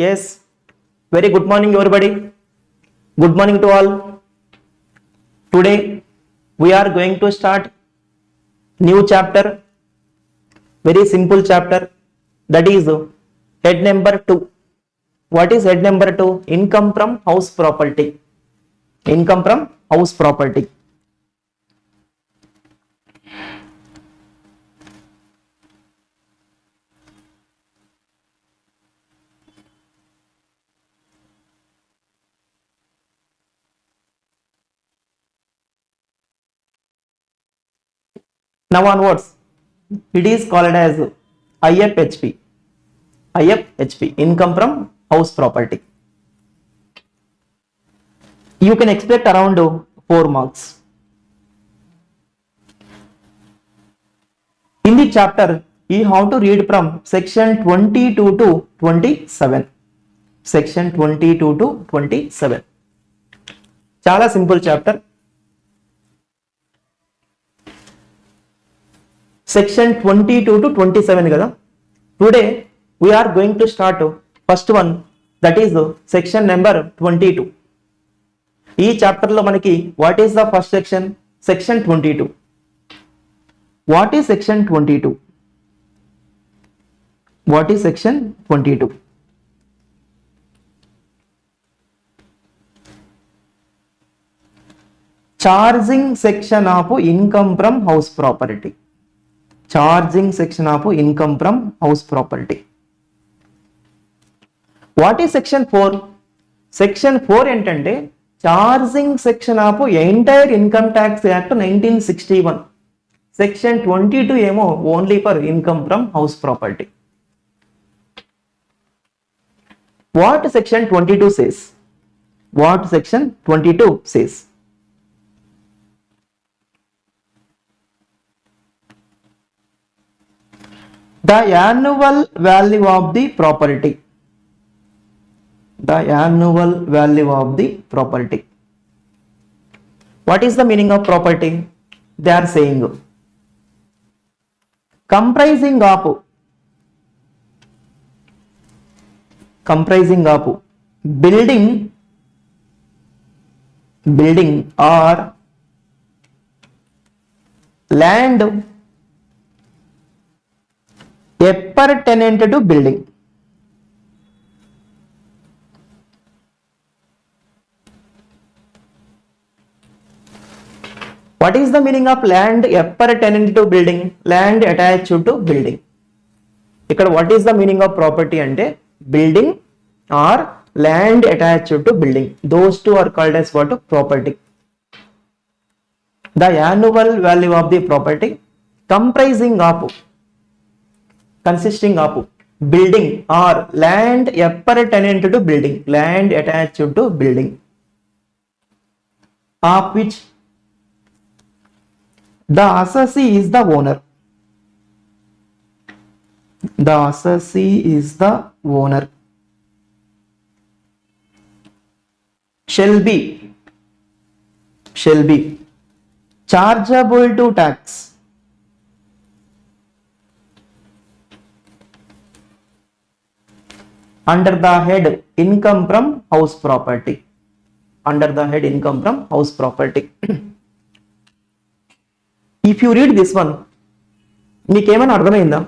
Yes, very good morning everybody. Good morning to all. Today we are going to start new chapter, very simple chapter, that is head number 2. What is head number 2? Income from house property. Income from house property. Now onwards, it is called as IFHP. IFHP, income from house property. You can expect around 4 marks. In the chapter, you have to read from section 22 to 27. Section 22 to 27. చాలా simple chapter. Section 22 to 27 కదా. Today we're going to start first one, that is section number 22. ఈ చాప్టర్లో మనకి what is the first section? Section 22. What is section 22? What is section 22? Charging section of income from house property. Charging section of income from house property. What is section 4? Section 4 ఏంటంటే charging section of entire income tax act 1961. Section 22 ఏమో only for income from house property. What section 22 says? What section 22 says? The annual value of the property. The annual value of the property. What is the meaning of property? They are saying comprising of building or land appertaining to building. What is the meaning of land appertaining to building? Land attached to building. ఇక్కడ what is the meaning of property అంటే building or land attached to building. Those two are called as what? Property. The annual value of the property consisting of building or land appertaining to building, land attached to building, of which the assessee is the owner. The assessee is the owner. Shall be chargeable to tax under the head income from house property. Under the head income from house property. If you read this one, మీకేమైనా అర్థమైందా?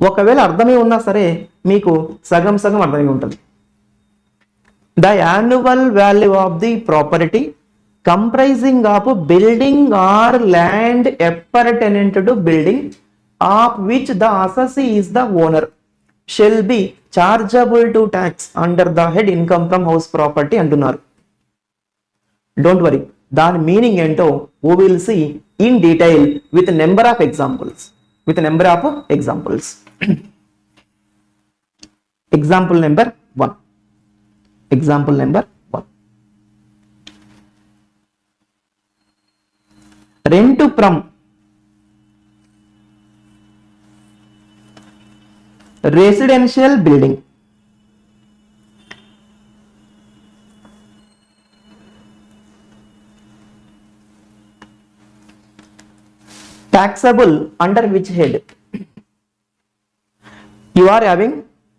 ఒకవేళ అర్థమై ఉన్నా సరే మీకు సగం అర్థమై ఉంటుంది. The annual value of the property comprising of building or land appertaining to building, of which the assessee is the owner, shall be chargeable to tax under the head income from house property అంటున్నారు. Don't worry, దాని meaning ఏంటో we will see in detail with number of examples. Example number 1. Rent from residential building. Taxable under which head? You are having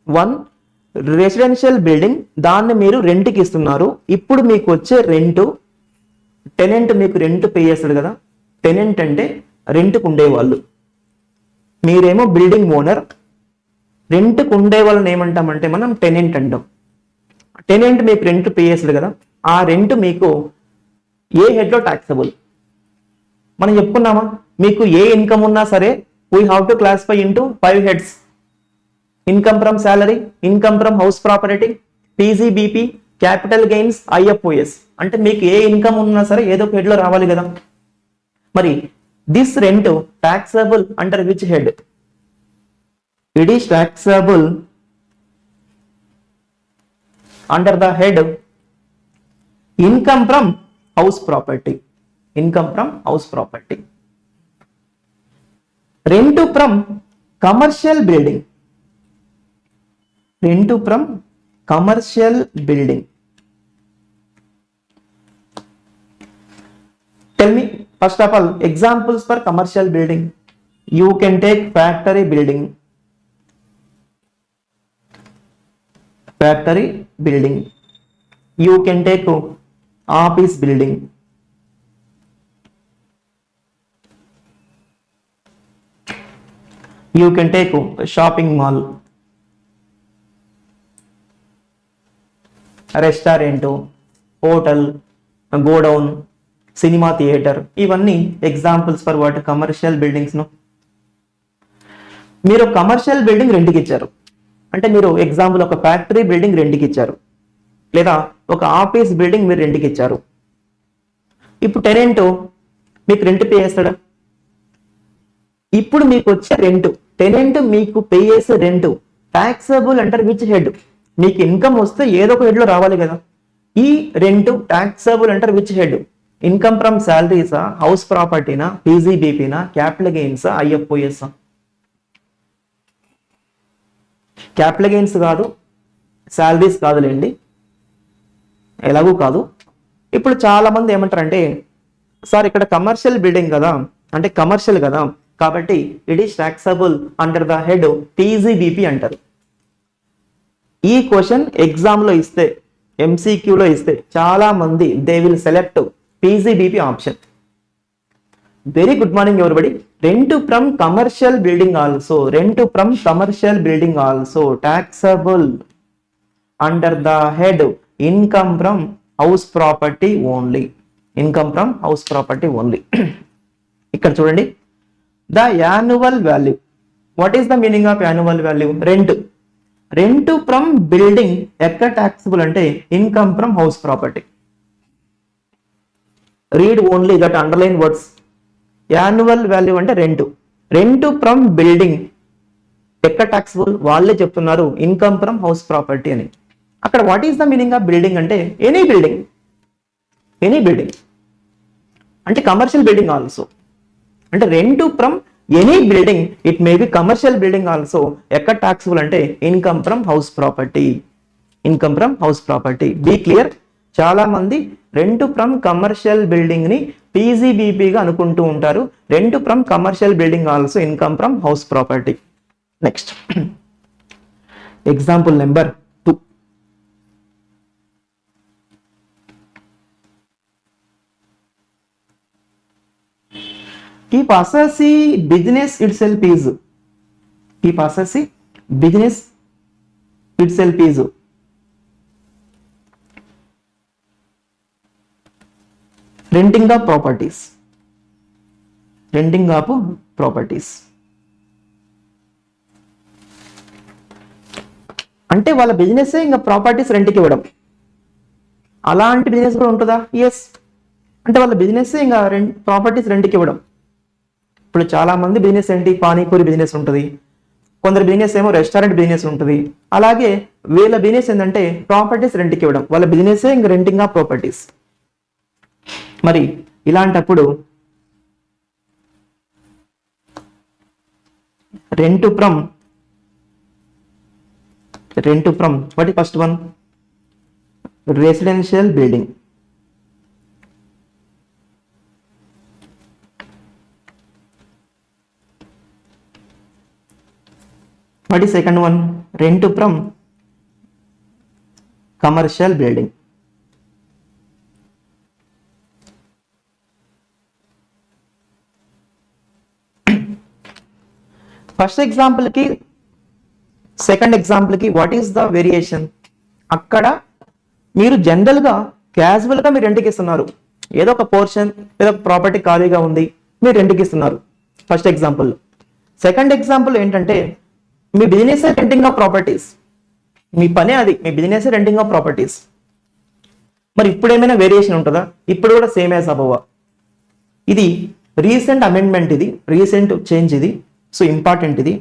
one residential building, దాన్ని మీరు రెంట్కి ఇస్తున్నారు. ఇప్పుడు మీకు వచ్చే రెంటు, టెనెంట్ మీకు రెంట్ పే చేస్తాడు కదా. టెనెంట్ అంటే రెంట్కు ఉండేవాళ్ళు, మీరేమో బిల్డింగ్ ఓనర్. రెంట్కు ఉండే వాళ్ళని ఏమంటామంటే మనం టెనెంట్ అంటాం. టెనెంట్ మీకు రెంట్ పే చేస్తాడు కదా, ఆ రెంట్ మీకు ఏ హెడ్లో ట్యాక్సబుల్? మనం చెప్పుకున్నామా, మీకు ఏ ఇన్కమ్ ఉన్నా సరే we have to classify into 5 heads. Income from salary, income from house property, PGBP, capital gains, IFOS. అంటే మీకు ఏ ఇన్కమ్ ఉన్నా సరే ఏదో ఒక హెడ్లో రావాలి కదా. మరి this rent taxable under which head? It is taxable under the head income from house property. Income from house property. Rent from commercial building. Rent from commercial building. Tell me, first of all, examples for commercial building. You can take factory building. Factory building. You can take office building. You can take shopping mall. Restaurant, hotel, godown, cinema theatre, ఇవన్నీ examples for what? Commercial buildings. మీరు commercial building రెంట్కి ఇచ్చారు అంటే, మీరు example ఒక factory building రెంట్కి ఇచ్చారు, లేదా ఒక ఆఫీస్ బిల్డింగ్ మీరు రెంట్కి ఇచ్చారు. ఇప్పుడు టెనెంట్ మీకు రెంట్ పే చేస్తాడా? ఇప్పుడు మీకు వచ్చే రెంట్, టెనెంట్ మీకు పే చేసే రెంట్ ట్యాక్సబుల్ అంటారు విచ్ హెడ్? మీకు ఇన్కమ్ వస్తే ఏదో ఒక హెడ్ లో రావాలి కదా. ఈ రెంట్ ట్యాక్సబుల్ అంటారు విచ్ హెడ్? ఇన్కమ్ ఫ్రమ్ శాలరీసా, హౌస్ ప్రాపర్టీనా, పీజీబీపీనా, క్యాపిటల్ గెయిన్సా, ఐఎఫ్ఓఎస్? క్యాపిటల్ గెయిన్స్ కాదు, శాలరీస్ కాదులేండి, ఎలాగూ కాదు. ఇప్పుడు చాలా మంది ఏమంటారంటే, సార్ ఇక్కడ కమర్షియల్ బిల్డింగ్ కదా, అంటే కమర్షియల్ కదా, కాబట్టి it is taxable under the head PGBP అంటారు. ఈ క్వశ్చన్ ఎగ్జామ్లో ఇస్తే, ఎంసీక్యూలో ఇస్తే చాలా మంది they will select PGBP option. Very good morning everybody. Rent from commercial building also, rent from commercial building also taxable under the head income from house property only. Income from house property only. ఇక్కడ చూడండి, the annual value. What is the meaning of annual value? Rent. Rent from building ఎక్కడ taxable అంటే income from house property. Read only that underline words. Annual value అంటే rent. Rent from building ఎక్కడ taxable? వాళ్ళే చెప్తున్నారు income from house property అని. అక్కడ what is the meaning of building అంటే any building. Any building అంటే commercial building also. అంటే rent from any building, it may be commercial building also. ఎక్కడ taxable అంటే income from house property. Income from house property. Be clear. చాలా మంది rent from commercial building ని పీజీబీపీగా అనుకుంటూ ఉంటారు. Rent from commercial building also income from house property. Next example number 2. If assessee business itself is, if assessee business itself is renting of properties, renting of properties. అంటే వాళ్ళ business ఇంకా properties రెంట్కి ఇవ్వడం. అలాంటి business కూడా ఉంటుందా? Yes. అంటే వాళ్ళ బిజినెస్ ఇంకా ప్రాపర్టీస్ రెంట్కి ఇవ్వడం. ఇప్పుడు చాలా మంది బిజినెస్ ఏంటి? పానీపూరి బిజినెస్ ఉంటుంది, కొందరు బిజినెస్ ఏమో రెస్టారెంట్ బిజినెస్ ఉంటుంది. అలాగే వీళ్ళ బిజినెస్ ఏంటంటే ప్రాపర్టీస్ రెంట్కి ఇవ్వడం. వాళ్ళ బిజినెస్ ఇంకా రెంటింగ్ ఆఫ్ ప్రాపర్టీస్. మరి ఇలాంటప్పుడు రెంట్ ఫ్రమ్ వాట్ ఈ first one? Residential building. What is second one? Rent from commercial building. First ఎగ్జాంపుల్కి సెకండ్ ఎగ్జాంపుల్కి వాట్ ఈస్ ద వేరియేషన్? అక్కడ మీరు జనరల్గా క్యాజువల్గా మీరు రెంట్కి ఇస్తున్నారు, ఏదో ఒక పోర్షన్ ఏదో ఒక ప్రాపర్టీ ఖాళీగా ఉంది మీరు రెంట్కి ఇస్తున్నారు ఫస్ట్ ఎగ్జాంపుల్. సెకండ్ ఎగ్జాంపుల్ ఏంటంటే మీ బిజినెస్ రెంటింగ్ ఆఫ్ ప్రాపర్టీస్, మీ పనే అది, మీ బిజినెస్ రెంటింగ్ ఆఫ్ ప్రాపర్టీస్. మరి ఇప్పుడు ఏమైనా వేరియేషన్ ఉంటుందా? ఇప్పుడు కూడా సేమ్ యాజ్ అబోవ్. ఇది రీసెంట్ అమెండ్మెంట్, ఇది రీసెంట్ చేంజ్, ఇది సో ఇంపార్టెంట్. ఇది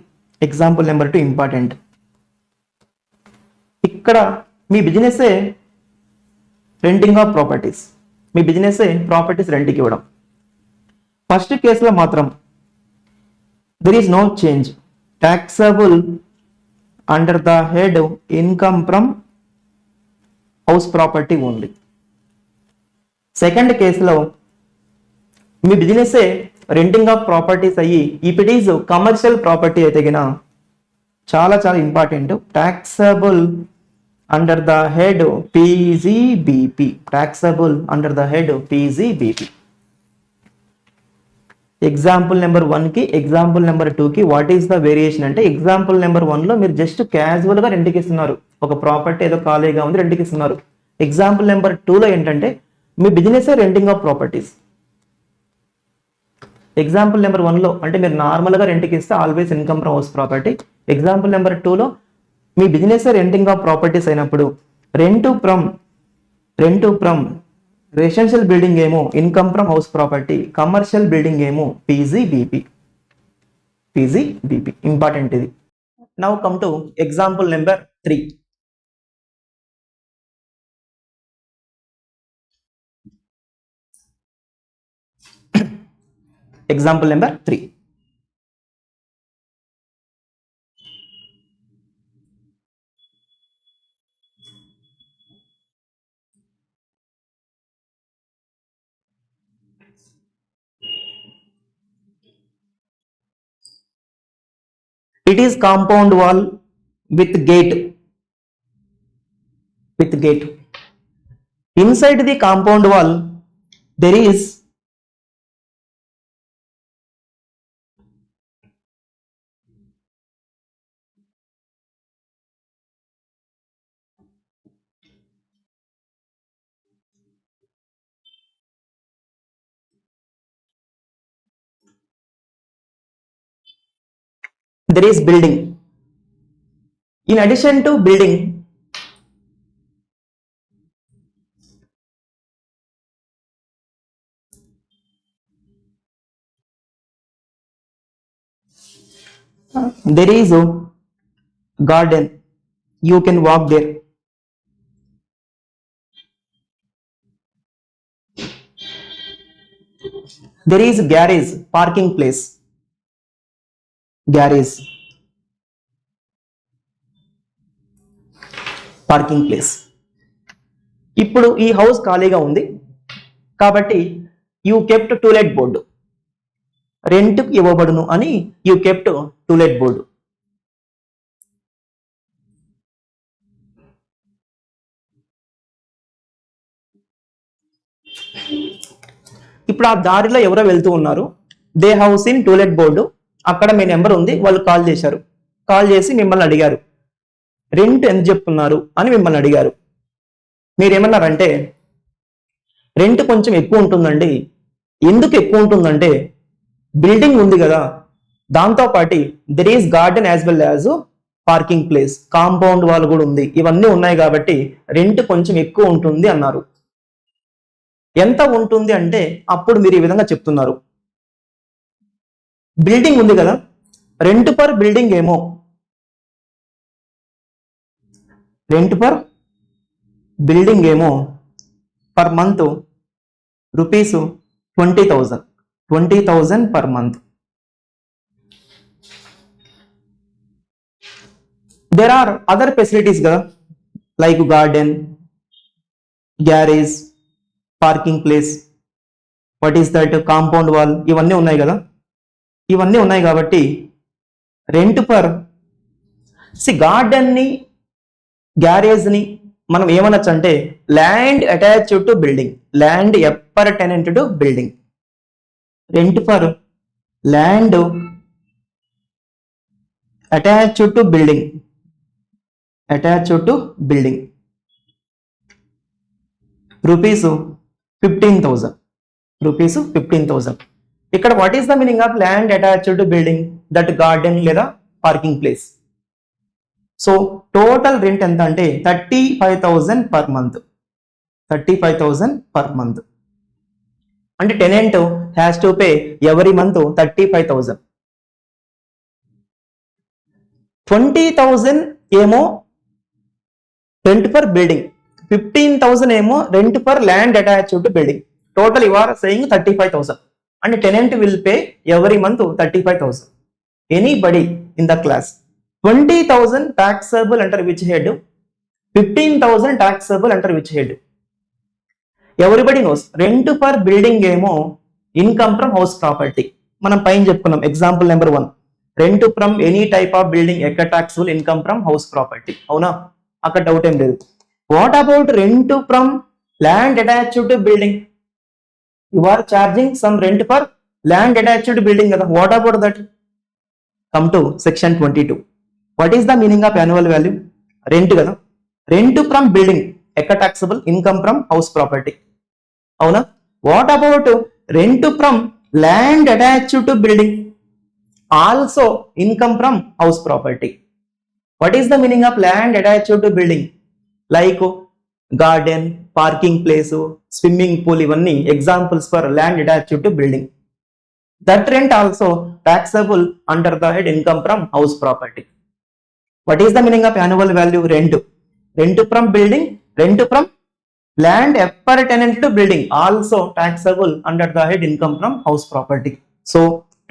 ఎగ్జాంపుల్ నెంబర్ 2 ఇంపార్టెంట్. ఇక్కడ మీ బిజినెస్ రెంటింగ్ ఆఫ్ ప్రాపర్టీస్, మీ బిజినెస్ ప్రాపర్టీస్ రెంట్కి ఇవ్వడం. ఫస్ట్ కేసులో మాత్రం there is no change, taxable under the head income from house property only. Second కేసులో మీ బిజినెస్ రెంటింగ్ ఆఫ్ ప్రాపర్టీస్ అయ్యి if it is commercial property అయితే గిన చాలా చాలా important, taxable under the head PZBP, taxable under the head PZBP. Example number 1కి example number 2కి what is the variation అంటే example number 1లో మీరు జస్ట్ క్యాజువల్గా రెంట్కి ఇస్తున్నారు, ఒక ప్రాపర్టీ ఏదో ఖాళీగా ఉంది రెంట్కి ఇస్తున్నారు. ఎగ్జాంపుల్ నెంబర్ 2లో ఏంటంటే మీ business renting of properties. Example number 1లో అంటే మీరు నార్మల్గా రెంట్కి ఇస్తే always income from house property. Example number 2లో మీ బిజినెస్ రెంటింగ్ ఆఫ్ ప్రాపర్టీస్ అయినప్పుడు రెంట్ ఫ్రమ్ రెసిడెన్షియల్ బిల్డింగ్ ఏమో income from house property, commercial building ఏమో పీజీబీపీ. ఇంపార్టెంట్ ఇది. Now come to example number 3. Example number 3. It is compound wall with gate. Inside the compound wall there is building. In addition to building, there is a garden, you can walk there. There is garage, parking place, parking place. ఇప్పుడు ఈ house ఖాళీగా ఉంది కాబట్టి you kept to let board, rent ఇవ్వబడును అని you kept to let board. ఇప్పుడు ఆ దారిలో ఎవరో వెళ్తూ ఉన్నారు, they house in to let board, అక్కడ మీ నెంబర్ ఉంది, వాళ్ళు కాల్ చేశారు, కాల్ చేసి మిమ్మల్ని అడిగారు రెంట్ ఎంత చెప్తున్నారు అని మిమ్మల్ని అడిగారు. మీరేమన్నారంటే రెంట్ కొంచెం ఎక్కువ ఉంటుందండి. ఎందుకు ఎక్కువ ఉంటుందంటే బిల్డింగ్ ఉంది కదా, దాంతోపాటు there is garden as well as parking place, compound wall కూడా ఉంది, ఇవన్నీ ఉన్నాయి కాబట్టి రెంట్ కొంచెం ఎక్కువ ఉంటుంది అన్నారు. ఎంత ఉంటుంది అంటే అప్పుడు మీరు ఈ విధంగా చెప్తున్నారు, బిల్డింగ్ ఉంది కదా, రెంట్ పర్ బిల్డింగ్ ఏమో, రెంట్ పర్ బిల్డింగ్ ఏమో per month rupees 20,000 per month. There are other facilities కదా, like garden, garage, parking place, what is that, compound wall, ఇవన్నీ ఉన్నాయి కదా. ఇవన్నీ ఉన్నాయి కాబట్టి రెంట్ పర్ గార్డెన్ని, గ్యారేజ్ని మనం ఏమనొచ్చు అంటే land attached to building, land appurtenant to building. Rent for land attached to building, attached to building rupees 15,000, rupees 15,000. ఇక్కడ what is the meaning of land attached to building? That garden లేదా parking place. So total rent ఎంత అంటే 35,000 per month, 35,000 per month. అంటే tenant has to pay every month 35,000. 20,000 ఏమో rent for building, 15,000 ఏమో rent for land attached to building. Total you are saying 35,000 and tenant will pay every month 35,000. Anybody in the class, 20,000 taxable under which head? 15,000 taxable under which head? Everybody knows rent for building ఏమో income from house property. మనం పైన చెప్పుకున్నాం example number 1, rent from any type of building ఎక్కడ taxable income from house property. అవునా? అక్కడ doubt ఏం లేదు. What about rent from land attached to building? You are charging some rent for land attached to building kada. What about that? Come to section 22. What is the meaning of annual value? Rent kada. Rent from building ekka taxable income from house property. Avuna? What about rent from land attached to building? Also income from house property. What is the meaning of land attached to building? Like garden, parking place, swimming pool ఇవన్నీ examples for land attached to building. That rent also taxable under the head income from house property. What is the meaning of annual value? Rent, rent from building, rent from land appurtenant to building also taxable under the head income from house property. So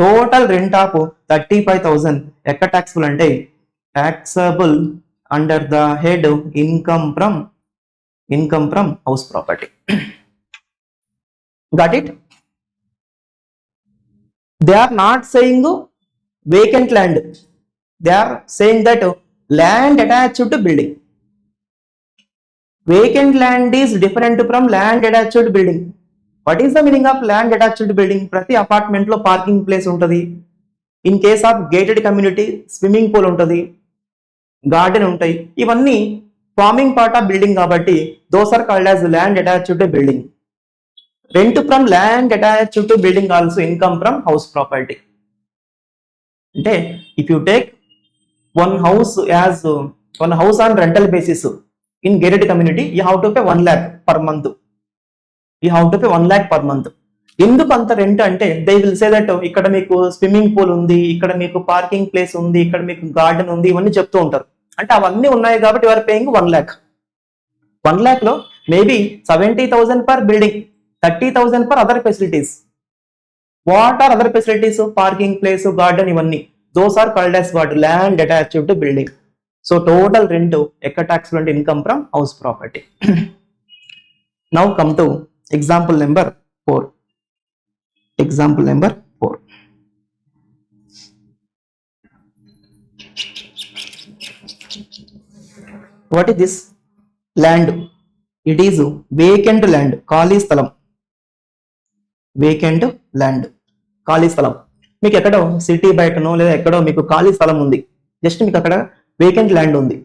total rent of 35,000 ఎక్కడ taxable అంటే taxable under the head income from house property. Got it? They are not saying vacant land, they are saying that land attached to building. Vacant land is different from land attached to building. What is the meaning of land attached to building? ప్రతి apartment లో parking place ఉంటుంది. In case of gated community swimming pool ఉంటుంది, garden ఉంటాయి. ఇవన్నీ forming part of building కాబట్టి those are called as land attached to building. Rent from land attached to building also income from house property. అంటే if you take one house on rental basis in gated community, you have to pay 1 lakh per month. You have to pay 1 lakh per month. ఎందుకు అంత rent అంటే they will say that ఇక్కడ మీకు swimming pool ఉంది, ఇక్కడ మీకు parking place ఉంది, ఇక్కడ మీకు గార్డెన్ ఉంది, ఇవన్నీ చెప్తూ ఉంటారు. అంటే అవన్నీ ఉన్నాయి కాబట్టి యూఆర్ పేయింగ్ 1 lakh. 1 lakh లో maybe 70,000 per building, 30,000 for other facilities. What are other facilities? Parking place, garden, ఇవన్నీ those are called as what? Land attached to building. So total rent ఎక్కడ టాక్స్ అంటే income from house property. Now come to example number 4. Example number 4. What is this? Land. It is vacant land. ఖాళీ స్థలం. Vacant land, ఖాళీ స్థలం. మీకు ఎక్కడో city బయటనో లేదా ఎక్కడో మీకు ఖాళీ స్థలం ఉంది, జస్ట్ మీకు అక్కడ వేకెంట్ ల్యాండ్ ఉంది.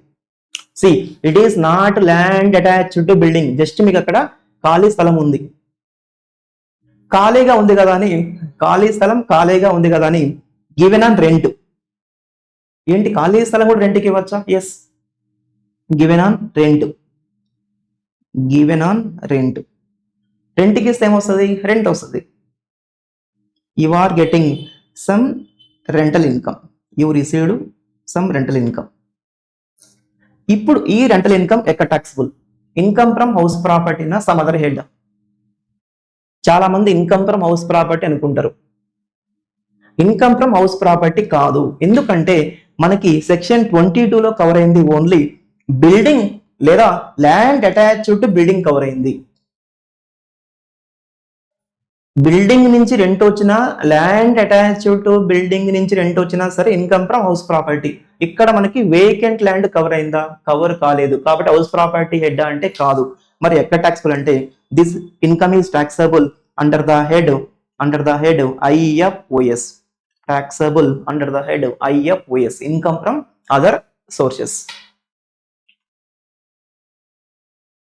See it is not land attached to building. Just మీకు అక్కడ ఖాళీ స్థలం ఉంది. ఖాళీగా ఉంది కదా అని, ఖాళీ స్థలం ఖాళీగా ఉంది కదా అని గివెన్ ఆన్ రెంట్. ఏంటి ఖాళీ స్థలం కూడా రెంట్కి ఇవ్వచ్చా? Yes, given on rent. Given on rent. రెంట్కి ఇస్తే ఏమొస్తుంది? రెంట్ వస్తుంది. You are getting some rental income. You received some rental income. ఇప్పుడు ఈ రెంటల్ ఇన్కమ్ ఎక్కడ taxable? Income from house property నా సమ్ అదర్ హెడ్? చాలా మంది ఇన్కమ్ ఫ్రమ్ హౌస్ ప్రాపర్టీ అనుకుంటారు. ఇన్కమ్ ఫ్రమ్ హౌస్ ప్రాపర్టీ కాదు. ఎందుకంటే మనకి సెక్షన్ 22లో కవర్ అయింది ఓన్లీ బిల్డింగ్ లేదా land attached to building cover అయింది. బిల్డింగ్ నుంచి రెంట్ వచ్చినా, ల్యాండ్ అటాచ్డ్ టు బిల్డింగ్ నుంచి రెంట్ వచ్చినా సరే ఇన్కమ్ ఫ్రమ్ హౌస్ ప్రాపర్టీ. ఇక్కడ మనకి వేకెంట్ ల్యాండ్ కవర్ అయిందా? కవర్ కాలేదు. కాబట్టి హౌస్ ప్రాపర్టీ హెడ్ అంటే కాదు. మరి ఎక్కడ ట్యాక్సబుల్ అంటే this income is taxable under the head IFOS. Taxable under the head IFOS, income from other sources.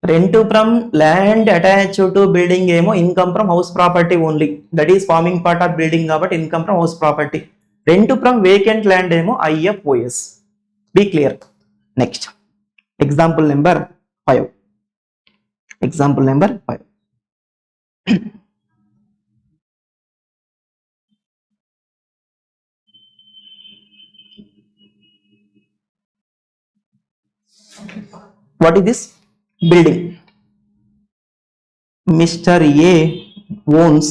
Rent from land attached to building ఏమో income from house property only, that is forming part of building కాబట్టి income from house property. Rent from vacant land ఏమో IFOS. Be clear. Next example number 5. Example number 5. What is this? Building. Mr. A owns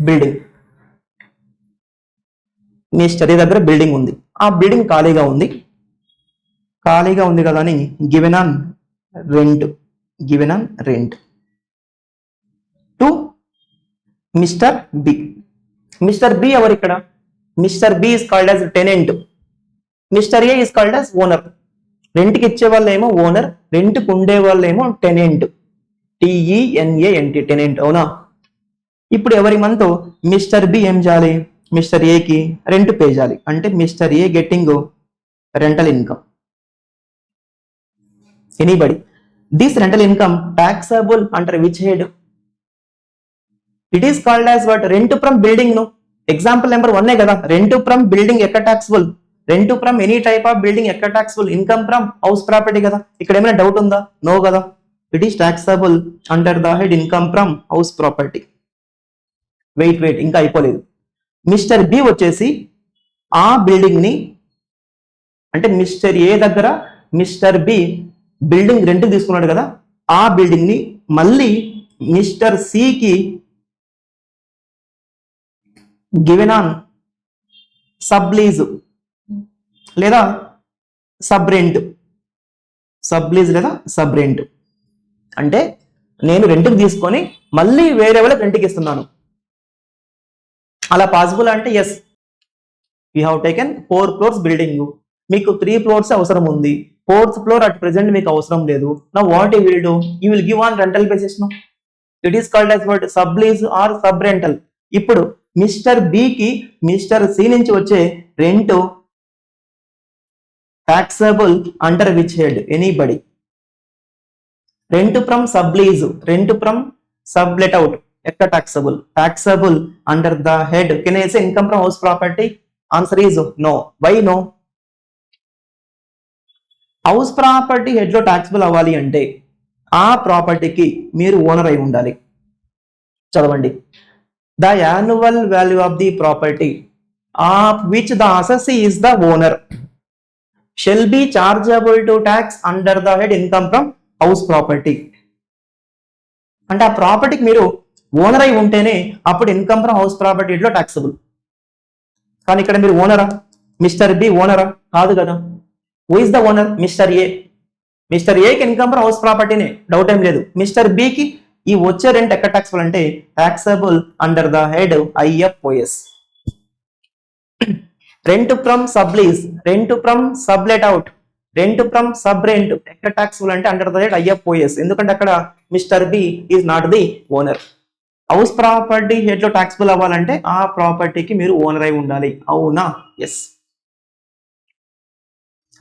building. Mister A దగ్గర building ఉంది. ఆ building ఖాళీగా ఉంది కదా అని given on rent to mister B. Mister B ఎవరు ఇక్కడ? Mister B is called as tenant, mister A is called as owner. రెంట్కి ఇచ్చే వాళ్ళేమో ఓనర్, రెంట్కి ఉండే వాళ్ళేమో టెనెంట్, TENANT, టెనెంట్. అవునా? ఇప్పుడు ఎవరి మంత్ మిస్టర్ బి ఏం చేయాలి? మిస్టర్ ఏకి రెంట్ పే చేయాలి. అంటే mister A getting rental income. Anybody? This rental income taxable under which head? It is called as what? Rent from building. No, example number 1 కదా. Rent from building ఎక్కడ taxable? Rent from any type of building ఎక్కడ taxable? Income from house property కదా. ఇక్కడ ఏమైనా doubt ఉందా? No కదా. It is taxable under the head income from house property. Wait ఇంకా అయిపోలేదు. మిస్టర్ బి వచ్చేసి ఆ బిల్డింగ్ ని, అంటే మిస్టర్ ఏ దగ్గర మిస్టర్ బి బిల్డింగ్ రెంట్ తీసుకున్నాడు కదా, ఆ బిల్డింగ్ ని మళ్ళీ మిస్టర్ సికి గివెన్ ఆన్ సబ్లీజ్ లేదా సబ్ రెంట్. సబ్లీజ్ లేదా సబ్ రెంట్ అంటే నేను రెంట్కి తీసుకొని మళ్ళీ వేరే వాళ్ళకి రెంట్కి ఇస్తున్నాను. అలా పాసిబుల్ అంటే yes, you have taken 4 floors building, మీకు 3 floors అవసరం ఉంది, 4th floor అట్ ప్రెసెంట్ మీకు అవసరం లేదు. నా what you will do? You will give on rental basis. No, it is called as what? Sub lease or sub rental. ఇప్పుడు mister బికి mister C నుంచి వచ్చే rent taxable under which head? Anybody? Rent from sublease, rent from sublet out, ekka taxable under the head. Can I say income from house property? Answer is no. Why no? House property head లో taxable అవ్వాలి అంటే ఆ ప్రాపర్టీకి మీరు owner అయి ఉండాలి. చదవండి. The annual value of the property of which the assessee is the owner shall be chargeable to tax under the head income from house property. అంటే ఆ ప్రాపర్టీకి మీరు ఓనర్ అయి ఉంటేనే అప్పుడు ఇన్కమ్ ఫ్రమ్ హౌస్ ప్రాపర్టీలో టాక్సబుల్. కానీ ఇక్కడ మీరు ఓనరా? మిస్టర్ బి ఓనరా? కాదు కదా. Who is the owner? Mister A. Mister ఏకి ఇన్కమ్ ఫ్రమ్ హౌస్ ప్రాపర్టీనే, డౌట్ ఏం లేదు. మిస్టర్ బికి ఈ వచ్చే రెంట్ ఎక్కడ టాక్సబుల్ అంటే taxable under the head IFOS. Rent from sublease, rent from sublet out, rent from sub rent ఎక్కడ టాక్సబుల్ అంటే అండర్ ద హెడ్ IFOS. ఎందుకంటే అక్కడ mister B is not the owner. House property head లో taxable అవ్వాలంటే ఆ ప్రాపర్టీకి మీరు owner అయి ఉండాలి. అవునా? Yes.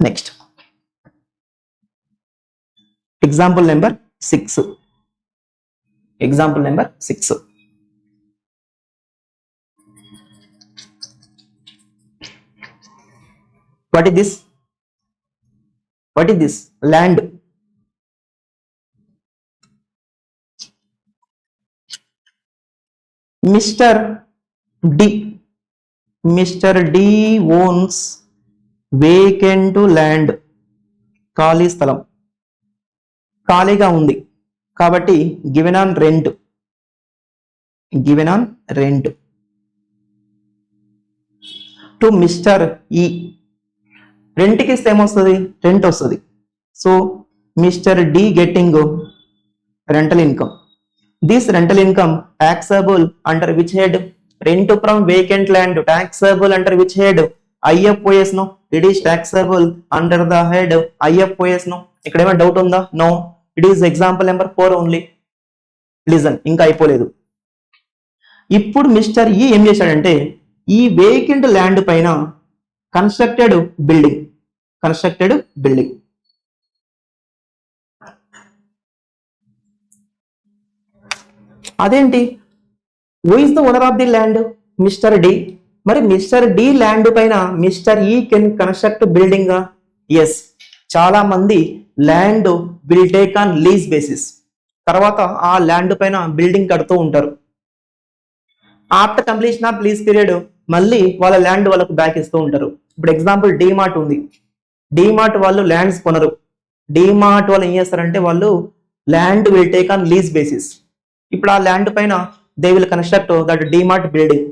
Next example number 6. Example number 6. What is this? What is this? Land. Mr. D owns vacant land. ఖాళీ స్థలం ఖాళీగా ఉంది కాబట్టి given on rent to mister E. రెంట్కి ఇస్తే ఏమొస్తుంది? రెంట్ వస్తుంది. So mister D getting rental income. This rental income taxable under which head? Rent from vacant land taxable under which head? IFOS. No, it is taxable under the head IFOS. No, ఇక్కడ ఏమైనా doubt ఉందా? No, it is example number 4 only. Listen, ఇంకా అయిపోలేదు. ఇప్పుడు mister E ఏం చేశాడంటే ఈ vacant land పైన కన్స్ట్రక్టెడ్ బిల్డింగ్ అదేంటి? Who is the owner of the land? Mister D. మరి మిస్టర్ డి ల్యాండ్ పైన mister E can construct building? Yes, చాలా మంది land will take on lease basis, తర్వాత ఆ ల్యాండ్ పైన బిల్డింగ్ కడుతూ ఉంటారు. After completion of lease period మళ్ళీ వాళ్ళ ల్యాండ్ వాళ్ళకు బ్యాక్ ఇస్తూ ఉంటారు. ఇప్పుడు ఎగ్జాంపుల్ డీమార్ట్ ఉంది. డీమార్ట్ వాళ్ళు ల్యాండ్స్ కొనరు. డీమార్ట్ వాళ్ళు ఏం చేస్తారంటే వాళ్ళు land will take on lease basis. ఇప్పుడు ఆ ల్యాండ్ పైన they will construct that DMart building.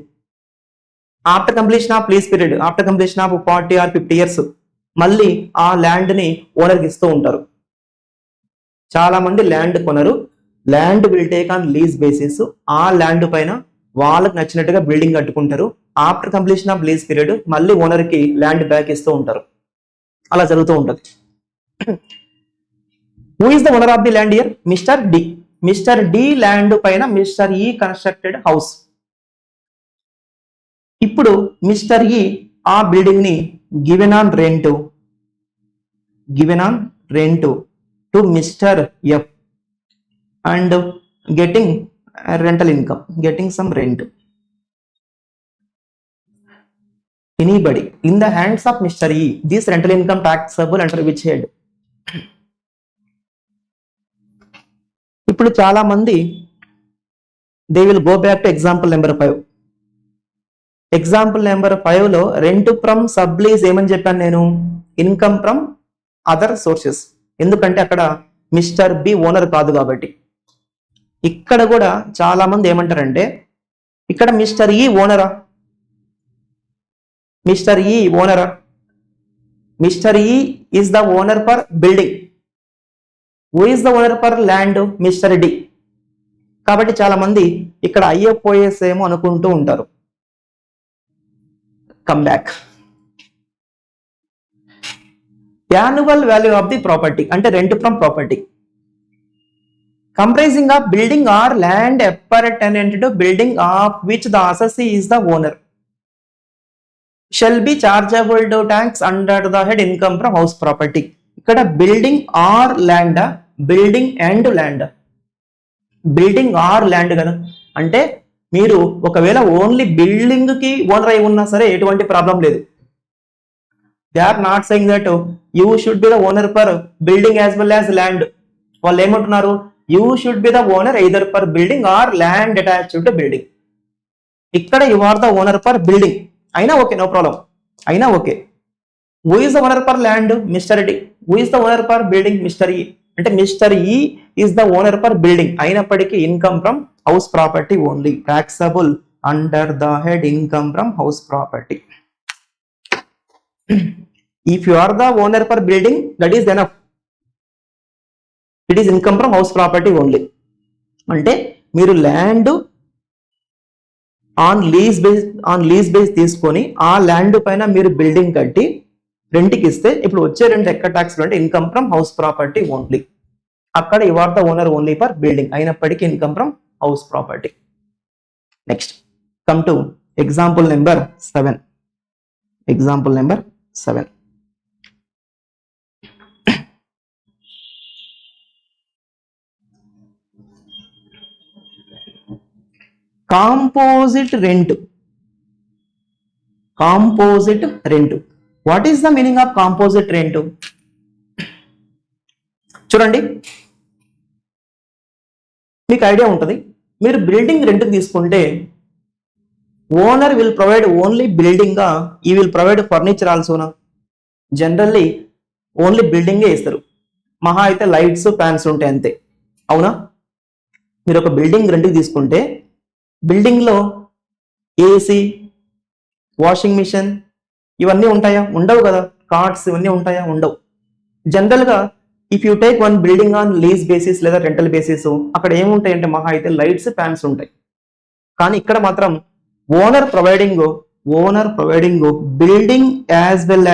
After completion of lease period, after completion of 40 or 50 years మళ్ళీ ఆ ల్యాండ్ ని ఓనర్కి ఇస్తూ ఉంటారు. చాలా మంది ల్యాండ్ కొనరు, land will take on lease basis. ఆ ల్యాండ్ పైన వాళ్ళకి నచ్చినట్టుగా బిల్డింగ్ కట్టుకుంటారు. After completion of lease period మళ్ళీ ఓనర్కి ల్యాండ్ బ్యాక్ ఇస్తూ ఉంటారు. అలా జరుగుతూ ఉంటుంది. Who is the owner of the land here? Mister D. Mister D land పైన మిస్టర్ ఈ కన్స్ట్రక్టెడ్ హౌస్. ఇప్పుడు మిస్టర్ ఈ ఆ బిల్డింగ్ ని given on rent to mister F and getting rental income, getting some rent. Anybody in the hands of Mr. E, this rental income taxable under which head? ఇప్పుడు చాలా మంది they will go back to example number 5. Example number 5 లో rent from sublease ఏమని చెప్పాను నేను? Income from other sources. ఎందుకంటే అక్కడ mister B owner కాదు కాబట్టి. ఇక్కడ కూడా చాలా మంది ఏమంటారంటే ఇక్కడ మిస్టర్ ఈ ఓనరా? Mister E is the owner for building. Who is the owner for land? Mister D. కాబట్టి చాలా మంది ఇక్కడ ఐఎఫ్ఓఎస్ ఏమో అనుకుంటూ ఉంటారు. Come back. Annual value of the property అంటే rent from property comprising of building or land appertaining to building of which the assessee is the owner shall be chargeable to tax under the head income from house property. ఇక్కడ building or land, building and land, building or land కదా. అంటే మీరు ఒకవేళ only building కి owner అయి ఉన్నా సరే ఎటువంటి ప్రాబ్లం లేదు. They are not saying that you should be the owner for building as well as land. వాళ్ళు ఏమంటున్నారు? You should be the owner either for building or land attached to building. ఇక్కడ you are the owner for building. అయినా okay, no problem, అయినా okay. Who is the owner for land? Mr. D. Who is the owner for building? Mr. E. అంటే mister ఈ is the owner for building. అయినప్పటికీ income from house property only, taxable under the head income from house property. If you are the owner for building, that is enough. It is income from house property only. అంటే మీరు land on lease base తీసుకొని ఆ land పైన మీరు building కట్టి రెంట్కి ఇస్తే ఇప్పుడు వచ్చే రెంట్ ఎక్కడ ట్యాక్స్ అంటే income from house property only. అక్కడ you are the owner only for building, అయినప్పటికీ income from house property. Next come to example number 7. Example number 7. Composite rent. What is the meaning of composite rent? చూడండి, మీకు idea ఉంటుంది. మీరు building rent తీసుకుంటే owner will provide only building, he will provide furniture ఆల్సోనా? Generally only బిల్డింగే ఇస్తారు. మహా అయితే లైట్స్ ఫ్యాన్స్ ఉంటాయి అంతే, అవునా? మీరు ఒక బిల్డింగ్ రెంట్కి తీసుకుంటే బిల్డింగ్ లో ఏసీ, వాషింగ్ మిషన్ ఇవన్నీ ఉంటాయా? ఉండవు కదా. కార్డ్స్ ఇవన్నీ ఉంటాయా? ఉండవు. జనరల్ గా if you take one building on lease basis లేదా రెంటల్ బేసిస్, అక్కడ ఏముంటాయంటే మహా అయితే లైట్స్ ఫ్యాన్స్ ఉంటాయి. కానీ ఇక్కడ మాత్రం owner providing building as well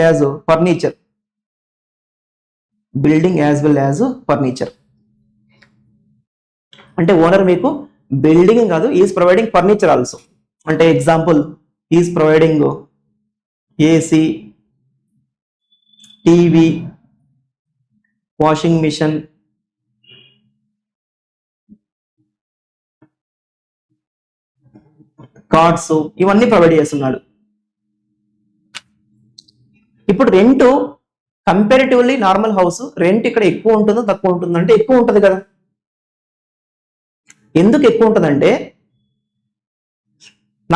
as furniture. Building as well as furniture. అంటే ఓనర్ మీకు బిల్డింగ్ కాదు, ఈజ్ ప్రొవైడింగ్ ఫర్నిచర్ ఆల్సో. అంటే example, is providing AC, TV, washing machine, cards, ఇవన్నీ ప్రొవైడ్ చేస్తున్నాడు. ఇప్పుడు rent comparatively normal house rent ఇక్కడ ఎక్కువ ఉంటుందో తక్కువ ఉంటుందో అంటే ఎక్కువ ఉంటుంది కదా. ఎందుకు ఎక్కువ ఉంటుందంటే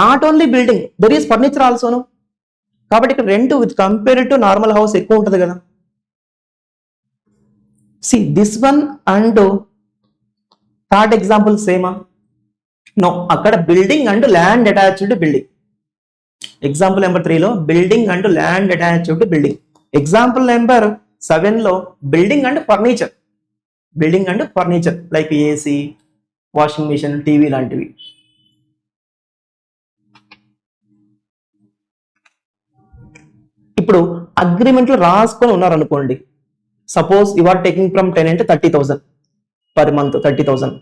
not only building, there is furniture ఆల్సోను. కాబట్టి ఇక్కడ rent with compare to normal house ఎక్కువ ఉంటుంది కదా. See this one and third example సేమా? నో, అక్కడ building and land attached building. Example number 3 లో building and land attached building. Example number 7 లో building and furniture. Building and furniture like AC, washing machine, TV లాంటివి. ఇప్పుడు అగ్రిమెంట్లు రాసుకొని ఉన్నారనుకోండి. Suppose you are taking from tenant 30,000 per month, 30,000,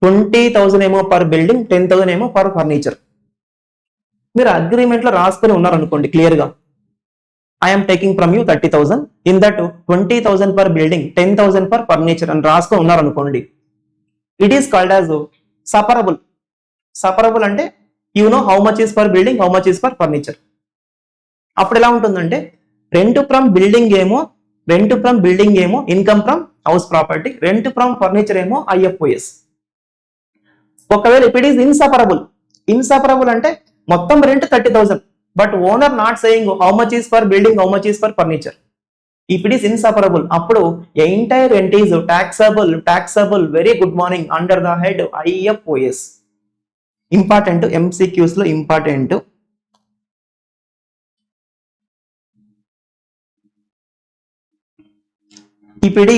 20,000 ఏమో per building, 10,000 ఏమో per furniture. మీరు అగ్రిమెంట్లో రాసుకొని ఉన్నారనుకోండి క్లియర్ గా, I'm taking from you 30,000, in that 20,000 per building, 10,000 per furniture అని రాసుకొని ఉన్నారనుకోండి. It is called as separable. Separable అంటే you know how much is per building, how much is per furniture. అప్పుడు ఎలా ఉంటుందంటే రెంట్ ఫ్రమ్ బిల్డింగ్ ఏమో income from house property, rent from furniture ఏమో IFOS. ఒకవేళ ఇట్ ఈస్ ఇన్సపరబుల్ అంటే మొత్తం rent 30,000, but owner not saying how much is for building, how much is for furniture. If it is inseparable, అప్పుడు entire rent is taxable. Very good morning, under the head IFOS. Important, MCQs లో important. If it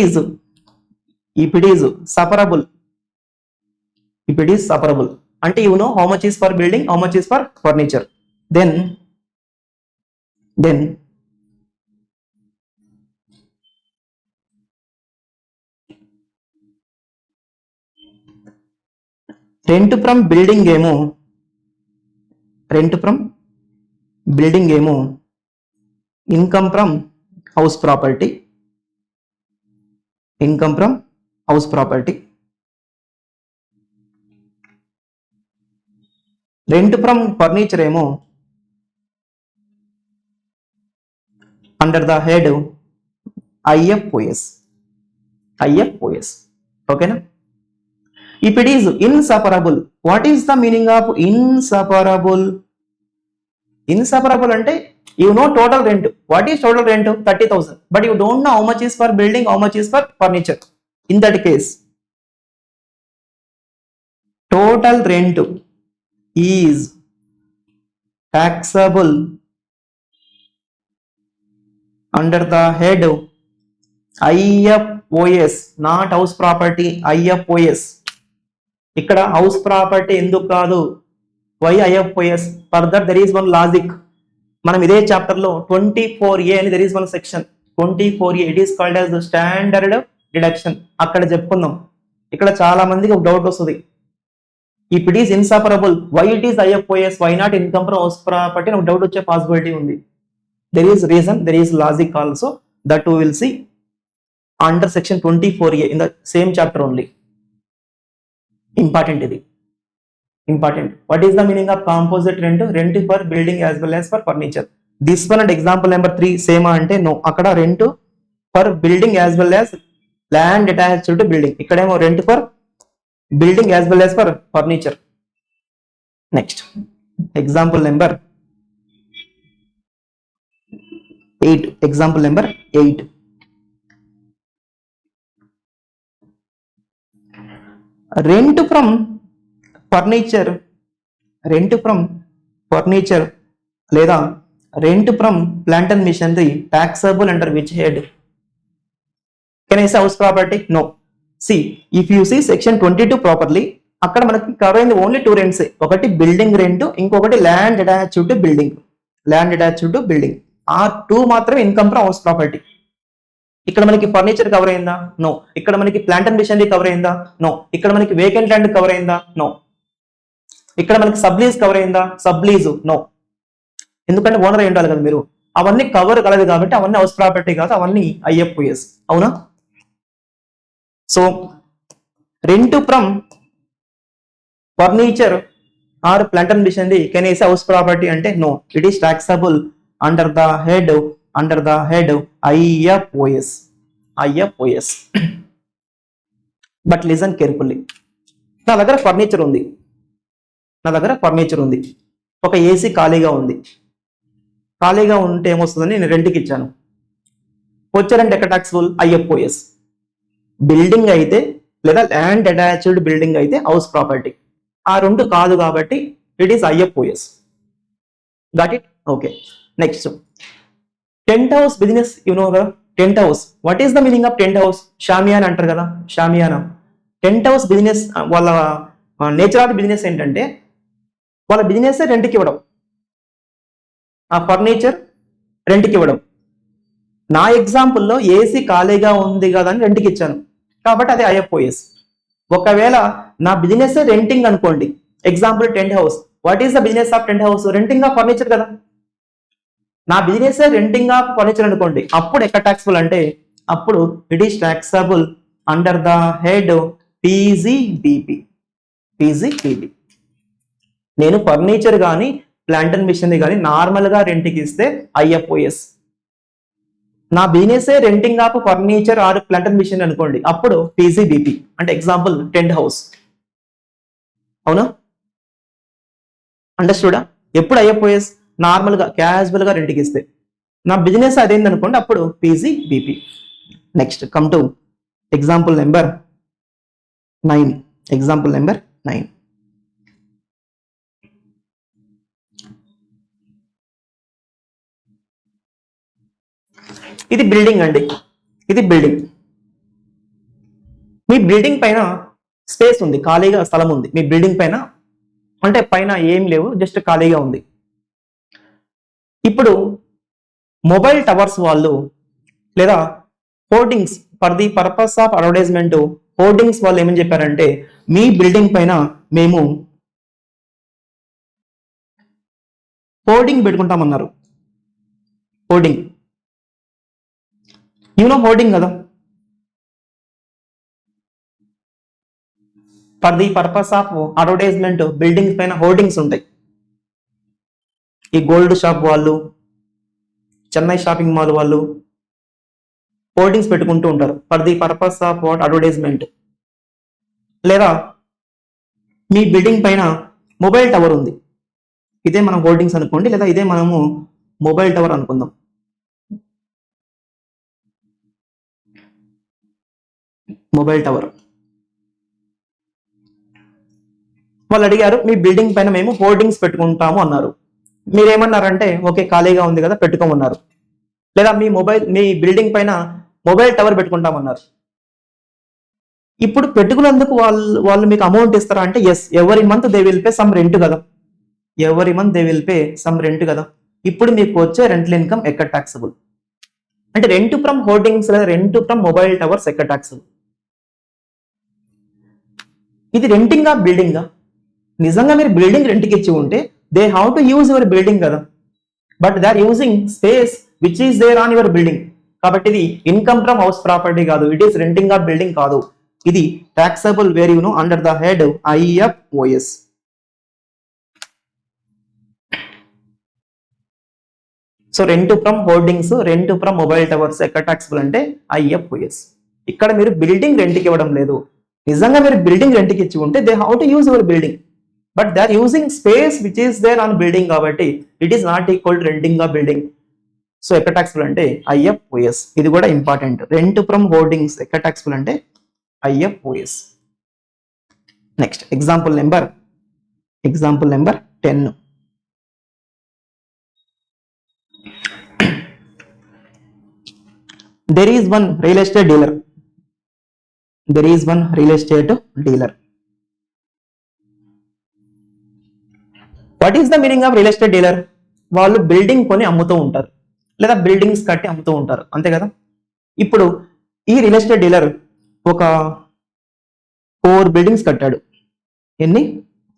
is separable, అంటే you know how much is for building, how much is for furniture, then rent from building ఏమో income from house property, rent from furniture ఏమో under the head IFOS. ఓకేనా? If it is inseparable, what is the meaning of inseparable? Inseparable అంటే you know total rent. What is total rent? 30,000, but you don't know how much is for building, how much is for furniture. In that case, total rent is taxable under the head IFOS, not house property, IFOS. ఇక్కడ house property ఎందుకు కాదు? Why IFOS? Further there is one logic. మనం ఇదే chapter లో 24A అని there is one section, 24A, it is called as the standard deduction. అక్కడ చెప్పుకుందాం. ఇక్కడ చాలా మందికి ఒక డౌట్ వస్తుంది, if it is inseparable, why it is IFOS, why not income from house property? ఒక డౌట్ వచ్చే పాసిబిలిటీ ఉంది. there is reason, there is logic also, that we will see under section 24A in the same chapter only. Important ఇది. What is the meaning of composite rent? Rent for building as well as for furniture. This one and example number 3 same అంటే no, అక్కడ rent for building as well as land attached to building. ఇక్కడేమో rent for building as well as for furniture. Next, example number 8. Example number 8. Rent from furniture లేదా rent from plant and machinery taxable under which head? Can I say house property? No. See, if you see section 22 properly, అక్కడ మనకి cover అయింది only 2 rents, ఒకటి building rent, ఇంకొకటి land attached to building. Land attached to building ఆ 2 మాత్రమే income from house property. ఇక్కడ మనకి furniture cover అయిందా? నో. ఇక్కడ మనకి ప్లాంట్ అండ్ మిషనరీ కవర్ అయిందా? నో. ఇక్కడ మనకి వేకెంట్ ల్యాండ్ కవర్ అయిందా? నో. ఇక్కడ మనకి సబ్లీజ్ కవర్ అయిందా? Sublease no. ఎందుకంటే ఓనర్ అయి ఉండాలి కదా మీరు. అవన్నీ కవర్ కలదు కాబట్టి అవన్నీ హౌస్ ప్రాపర్టీ కాదు, అవన్నీ ఐఎఫ్ఓఎస్. అవునా? So rent from furniture or plant and machinery can is house property అంటే no, it is taxable under the head IFOS. IFOS. But listen carefully. నా దగ్గర ఫర్నిచర్ ఉంది, ఒక ఏసీ ఖాళీగా ఉంది. ఖాళీగా ఉంటే ఏమొస్తుందని నేను రెంట్కి ఇచ్చాను. వచ్చే రెంట్ ఎక్కడ టాక్సిబుల్? ఐఎఫ్ఓఎస్. బిల్డింగ్ అయితే లేదా ల్యాండ్ అటాచ్డ్ బిల్డింగ్ అయితే హౌస్ ప్రాపర్టీ. ఆ రెండు కాదు కాబట్టి it is IFOS. Got it? Okay. Next tent house business. You know కదా tent house. What is the meaning of tent house? షామియానా అంటారు కదా, షామియానా. టెంట్ హౌస్ బిజినెస్ వాళ్ళ నేచర్ ఆఫ్ బిజినెస్ ఏంటంటే వాళ్ళ బిజినెస్ రెంట్కి ఇవ్వడం, ఆ ఫర్నిచర్ రెంట్కి ఇవ్వడం. నా ఎగ్జాంపుల్లో ఏసీ ఖాళీగా ఉంది కదా అని రెంట్కి ఇచ్చాను కాబట్టి అది ఐఎఫ్ఓఎస్. ఒకవేళ నా బిజినెస్ రెంటింగ్ అనుకోండి, example tent house. What is the business of tent house? Renting of furniture కదా. నా బిజినెస్ రెంటింగ్ ఆఫ్ ఫర్నిచర్ అనుకోండి, అప్పుడు ఎక్కడ టాక్సిబుల్ అంటే అప్పుడు it is taxable under the head PGBP. PGBP. నేను ఫర్నిచర్ కానీ ప్లాంట్ అండ్ మిషనరీ కానీ నార్మల్ గా రెంట్కి ఇస్తే ఐఎఫ్ఓఎస్. నా business renting of furniture or plant and machinery అనుకోండి, అప్పుడు పీజీబీపీ. అంటే ఎగ్జాంపుల్ టెంట్ హౌస్. అవునా? అండర్స్టూడా? ఎప్పుడు ఐఎఫ్ఓఎస్? నార్మల్ గా క్యాజువల్ గా రెంట్కి ఇస్తే. నా బిజినెస్ అదేంది అనుకోండి, అప్పుడు PGBP. Next come to example number 9. Example number 9. ఇది బిల్డింగ్ అండి, ఇది బిల్డింగ్. మీ బిల్డింగ్ పైన స్పేస్ ఉంది, ఖాళీగా స్థలం ఉంది మీ బిల్డింగ్ పైన. అంటే పైన ఏం లేవు, జస్ట్ ఖాళీగా ఉంది. ఇప్పుడు మొబైల్ టవర్స్ వాళ్ళు లేదా hoardings for the purpose of advertisement, hoardings వాళ్ళు ఏమని చెప్పారంటే మీ బిల్డింగ్ పైన మేము హోర్డింగ్ పెట్టుకుంటామన్నారు. హోర్డింగ్. యూనో హోర్డింగ్ కదా. For the purpose of advertisement buildings పైన హోర్డింగ్స్ ఉంటాయి. ఈ గోల్డ్ షాప్ వాళ్ళు, చెన్నై షాపింగ్ మాల్ వాళ్ళు హోర్డింగ్స్ పెట్టుకుంటూ ఉంటారు for the purpose of what? Advertisement. లేదా మీ బిల్డింగ్ పైన మొబైల్ టవర్ ఉంది, ఇదే మనం హోర్డింగ్స్ అనుకోండి, లేదా ఇదే మనము మొబైల్ టవర్ అనుకుందాం. Mobile tower. వాళ్ళు అడిగారు మీ బిల్డింగ్ పైన మేము హోర్డింగ్స్ పెట్టుకుంటాము అన్నారు. మీరేమన్నారంటే ఓకే ఖాళీగా ఉంది కదా పెట్టుకోమన్నారు. లేదా మీ బిల్డింగ్ పైన మొబైల్ టవర్ పెట్టుకుంటామన్నారు. ఇప్పుడు పెట్టుకున్నందుకు వాళ్ళు మీకు అమౌంట్ ఇస్తారా అంటే ఎస్, ఎవరి month they will pay some rent కదా. ఎవరి month they will pay some rent కదా. ఇప్పుడు మీకు వచ్చే రెంటల్ ఇన్కమ్ ఎక్కడ టాక్సబుల్ అంటే రెంట్ ఫ్రమ్ హోర్డింగ్స్ లేదా రెంట్ ఫ్రమ్ మొబైల్ టవర్స్ ఎక్కడ టాక్సబుల్? ఇది రెంటింగ్ ఆ బిల్డింగా? నిజంగా మీరు బిల్డింగ్ రెంట్కి ఇచ్చి ఉంటే they have to use your building కదా. But they are using space which is there on your building. కాబట్టి ఇది ఇన్కమ్ ఫ్రమ్ హౌస్ ప్రాపర్టీ కాదు, it is renting of building కాదు. ఇది taxable where you know under the head IFOS. So rent from hoardings, rent from mobile towers ఎక్కడ taxable అంటే IFOS. ఇక్కడ మీరు building రెంట్కి ఇవ్వడం లేదు. నిజంగా మీరు బిల్డింగ్ రెంట్కి ఇచ్చి ఉంటే they how to use your building, but they are using space which is there on building కాబట్టి it is not equal to renting of building. So ఎక్కడ టాక్సబుల్ అంటే ఐఎఫ్ఓఎస్. ఇది కూడా ఇంపార్టెంట్. రెంట్ ఫ్రమ్ హోర్డింగ్స్ ఎక్కడ taxable అంటే IFOS. Next example number 10. There is one real estate dealer. What is the meaning of real estate dealer? వాళ్ళు building కొని అమ్ముతూ ఉంటారు లేదా బిల్డింగ్స్ కట్టి అమ్ముతూ ఉంటారు, అంతే కదా. ఇప్పుడు ఈ రియల్ ఎస్టేట్ డీలర్ ఒక 4 బిల్డింగ్స్ కట్టాడు. ఎన్ని?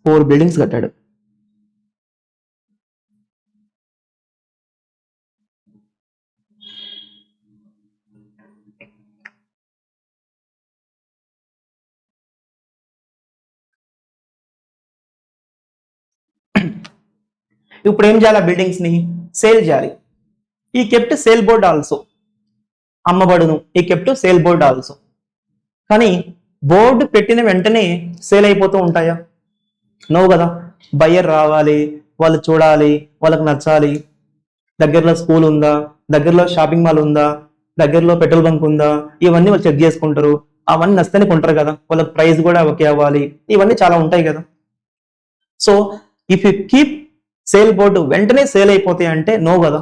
4 బిల్డింగ్స్ కట్టాడు. ఇప్పుడు ఏం చేయాలి? ఆ బిల్డింగ్స్ ని సేల్ చేయాలి. ఈ కెప్ట్ సేల్ బోర్డ్ ఆల్సో, అమ్మబడును. ఈ కెప్ట్ సేల్ బోర్డ్ ఆల్సో. కానీ బోర్డు పెట్టిన వెంటనే సేల్ అయిపోతూ ఉంటాయా? నో కదా. బయ్యర్ రావాలి, వాళ్ళు చూడాలి, వాళ్ళకి నచ్చాలి. దగ్గరలో స్కూల్ ఉందా, దగ్గరలో షాపింగ్ మాల్ ఉందా, దగ్గరలో పెట్రోల్ బంక్ ఉందా, ఇవన్నీ వాళ్ళు చెక్ చేసుకుంటారు. అవన్నీ నచ్చితేనే కొంటారు కదా. వాళ్ళకి ప్రైస్ కూడా ఓకే అవ్వాలి, ఇవన్నీ చాలా ఉంటాయి కదా. So if you keep sale board వెంటనే సేల్ అయిపోతాయి అంటే నో కదా,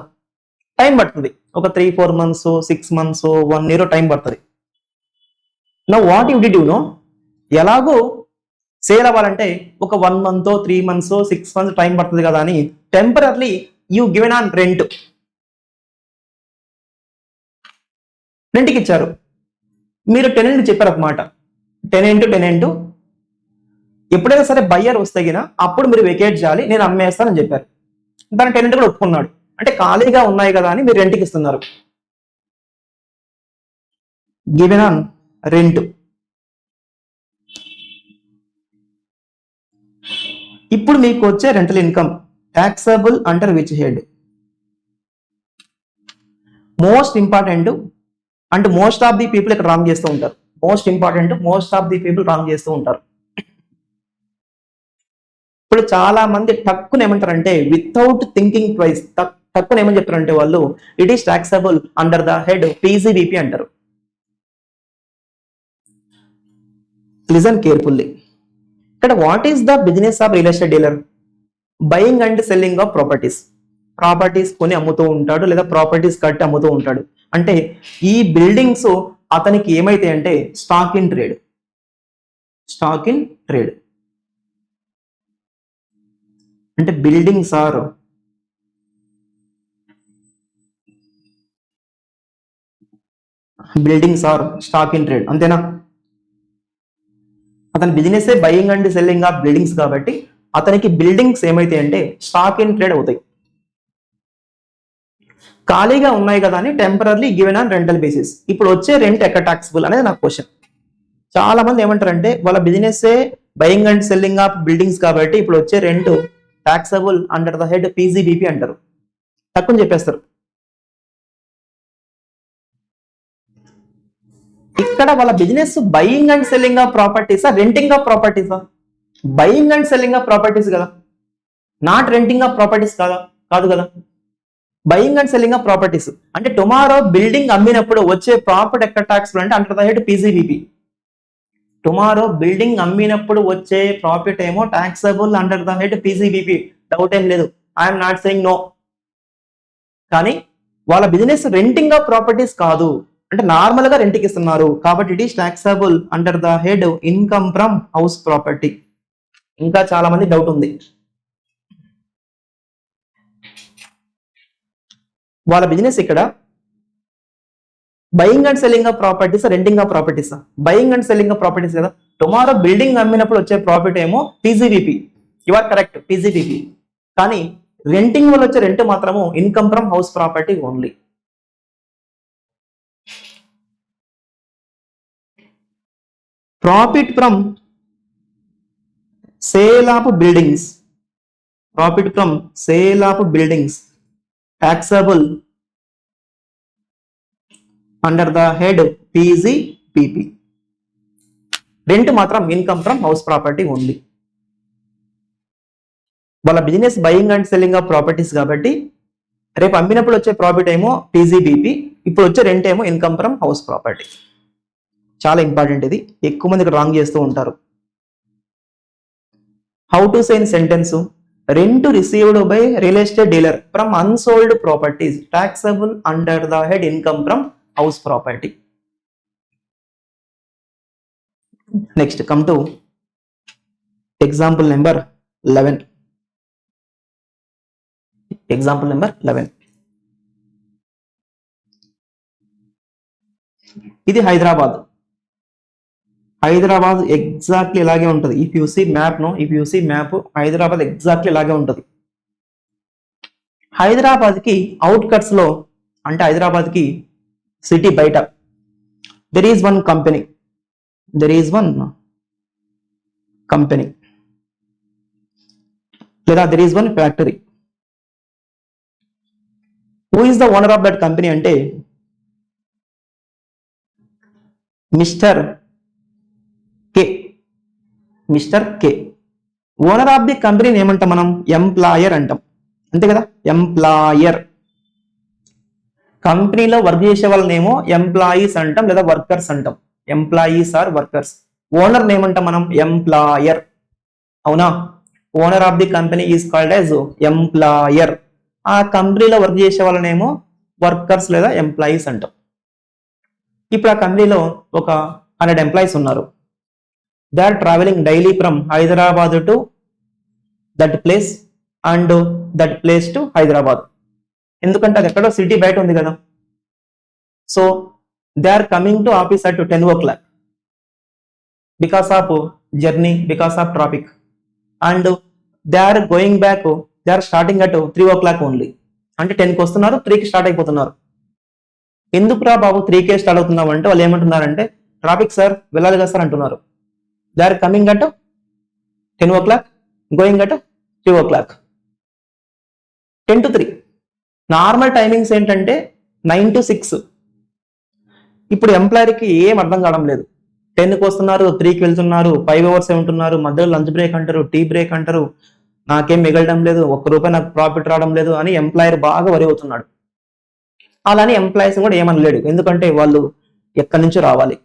టైం పడుతుంది. ఒక 3-4 months, 6 months, 1 year టైం పడుతుంది. Know what you did you know, ఎలాగో సేల్ అవ్వాలంటే ఒక 1 month, 3 months, 6 months టైం పడుతుంది కదా అని టెంపరీ యూ గివెన్ ఆన్ రెంట్కి ఇచ్చారు. మీరు టెనెంట్ చెప్పారు ఒక మాట, టెనెంట్ ఎప్పుడైనా సరే బయ్యర్ వస్తే గినా అప్పుడు మీరు వెకేట్ చేయాలి, నేను అమ్మేస్తానని చెప్పారు. దాని టెనెంట్ కూడా ఒప్పుకున్నాడు. అంటే ఖాళీగా ఉన్నాయి కదా అని మీరు రెంట్కి ఇస్తున్నారు. Given on rent. ఇప్పుడు మీకు వచ్చే rental income taxable under which head? Most important అంటే మోస్ట్ ఆఫ్ ది పీపుల్ ఇక్కడ రాంగ్ చేస్తూ ఉంటారు. Most important, most of the people wrong చేస్తూ ఉంటారు. ఇప్పుడు చాలా మంది టక్కున ఏమంటారంటే వితౌట్ థింకింగ్ ట్వైస్ టక్కున ఏమని చెప్తారంటే వాళ్ళు it is taxable under the head PGBP అంటారు. Listen carefully. ఇక్కడ what is the business of real estate dealer? Buying and selling of properties కొని అమ్ముతూ ఉంటాడు లేదా ప్రాపర్టీస్ కట్టి అమ్ముతూ ఉంటాడు. అంటే ఈ బిల్డింగ్స్ అతనికి ఏమైతే అంటే స్టాక్ ఇన్ ట్రేడ్. అంటే buildings are stock in trade, అంతేనా? అతని business buying and selling of buildings కాబట్టి అతనికి బిల్డింగ్స్ ఏమైతే అంటే స్టాక్ ఇన్ ట్రేడ్ అవుతాయి. ఖాళీగా ఉన్నాయి కదా అని temporary given on rental basis. ఇప్పుడు వచ్చే రెంట్ ఎక్కడ టాక్సిబుల్ అనేది నాకు క్వశ్చన్. చాలా మంది ఏమంటారంటే వాళ్ళ business buying and selling of buildings కాబట్టి ఇప్పుడు వచ్చే rent taxable under the head PGBP అంటారు. తక్కువ చెప్పేస్తారు. ఇక్కడ వాళ్ళ business buying and selling of ప్రాపర్టీసా, రెంటింగ్ ఆఫ్ ప్రాపర్టీసా? Buying and selling of properties కదా, నాట్ రెంటింగ్ ఆఫ్ ప్రాపర్టీస్ కాదు కదా. Buying and selling of properties అంటే టుమారో బిల్డింగ్ అమ్మినప్పుడు వచ్చే ప్రాఫిట్ ఎక్కడ ట్యాక్స్ అంటే under the head PGBP. Tomorrow building అమ్మినప్పుడు వచ్చే ప్రాఫిట్ ఏమో taxable under the head PGBP, doubt ఏం లేదు. I'm not saying no. కానీ వాళ్ళ బిజినెస్ రెంటింగ్ ఆఫ్ ప్రాపర్టీస్ కాదు, అంటే నార్మల్ గా రెంట్కి ఇస్తున్నారు కాబట్టి it is taxable under the head income from house property. ఇంకా చాలా మంది డౌట్ ఉంది. వాళ్ళ బిజినెస్ ఇక్కడ buying and selling of properties, renting of properties? Buying and selling of properties కదా. టుమారో బిల్డింగ్ అమ్మినప్పుడు వచ్చే ప్రాఫిట్ ఏమో పీజీబీపీ. You are correct, PGBP. కానీ రెంటింగ్ వల్ల వచ్చే రెంట్ మాత్రము income from house property only. Profit from sale of buildings, taxable under the head PZPP. Rent మాత్రం income from house property only. వాళ్ళ business buying and selling of properties కాబట్టి రేపు అమ్మినప్పుడు వచ్చే ప్రాఫిట్ ఏమో పీజీబీపీ, ఇప్పుడు వచ్చే రెంట్ ఏమో ఇన్కమ్ ఫ్రమ్ హౌస్ ప్రాపర్టీ. చాలా ఇంపార్టెంట్ ఇది, ఎక్కువ మంది ఇక్కడ రాంగ్ చేస్తూ ఉంటారు. How to say in sentence? Rent received by real estate dealer from unsold properties taxable under the head income from house property. Next come to example number 11. Example number 11. ఇది Hyderabad exactly ఇలాగే ఉంటుంది. If you see map Hyderabad exactly ఇలాగే ఉంటుంది. హైదరాబాద్కి outskirts లో అంటే హైదరాబాద్కి city బయట దెర్ ఈజ్ వన్ కంపెనీ లేదా there is one factory. Who is the owner of that company అంటే mister K. Owner of the కంపెనీని ఏమంటాం మనం? ఎంప్లాయర్ అంటాం, అంతే కదా. ఎంప్లాయర్. కంపెనీలో వర్క్ చేసే వాళ్ళనేమో ఎంప్లాయీస్ అంటాం లేదా వర్కర్స్ అంటాం. Employees are workers. ఓనర్ ఏమంటాం మనం? ఎంప్లాయర్. అవునా? Owner of the company is called as employer. ఆ కంపెనీలో వర్క్ చేసే వాళ్ళనేమో వర్కర్స్ లేదా ఎంప్లాయీస్ అంటాం. ఇప్పుడు ఆ కంపెనీలో ఒక 100 ఎంప్లాయీస్ ఉన్నారు. They are traveling daily from Hyderabad to that place and that place to Hyderabad. ఎందుకంటే అది ఎక్కడో సిటీ బయట ఉంది కదా. So they are coming to office at 10 o'clock because of journey, because of traffic. And they are going back, they are starting at 3 o'clock only. అంటే 10కి వస్తున్నారు, 3కి స్టార్ట్ అయిపోతున్నారు. ఎందుకురా బాబు 3కే స్టార్ట్ అవుతున్నావు అంటే వాళ్ళు ఏమంటున్నారంటే ట్రాఫిక్ సార్, వెళ్ళాలి కదా సార్ అంటున్నారు. They are coming at 10 o'clock, going at 3 o'clock. 10 to 3. Normal timings ఏంటంటే 9 to 6. ఇప్పుడు ఎంప్లాయర్కి ఏం అర్థం కావడం లేదు. 10కి వస్తున్నారు, 3కి వెళ్తున్నారు, 5 hours ఉంటున్నారు, మధ్యలో లంచ్ బ్రేక్ అంటారు, టీ బ్రేక్ అంటారు, నాకేం మిగలడం లేదు, ₹1 నాకు ప్రాఫిట్ రావడం లేదు అని ఎంప్లాయర్ బాగా వరి అవుతున్నాడు. అలానే ఎంప్లాయీస్ కూడా ఏమనలేడు, ఎందుకంటే వాళ్ళు ఎక్కడి నుంచో రావాలి.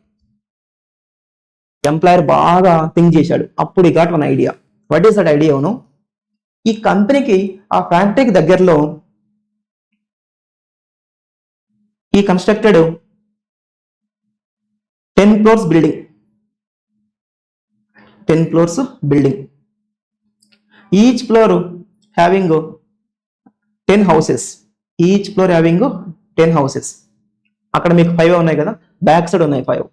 ఎంప్లాయర్ బాగా థింక్ చేశాడు. అప్పుడు got one idea. What is that idea? ఈ కంపెనీకి ఆ ఫ్యాక్టరీకి దగ్గరలో ఈ constructed 10 floors building. 10 floors building. Each floor having 10 houses. Each floor having 10 houses. అక్కడ మీకు 5 ఉన్నాయి కదా, బ్యాక్ సైడ్ ఉన్నాయి 5.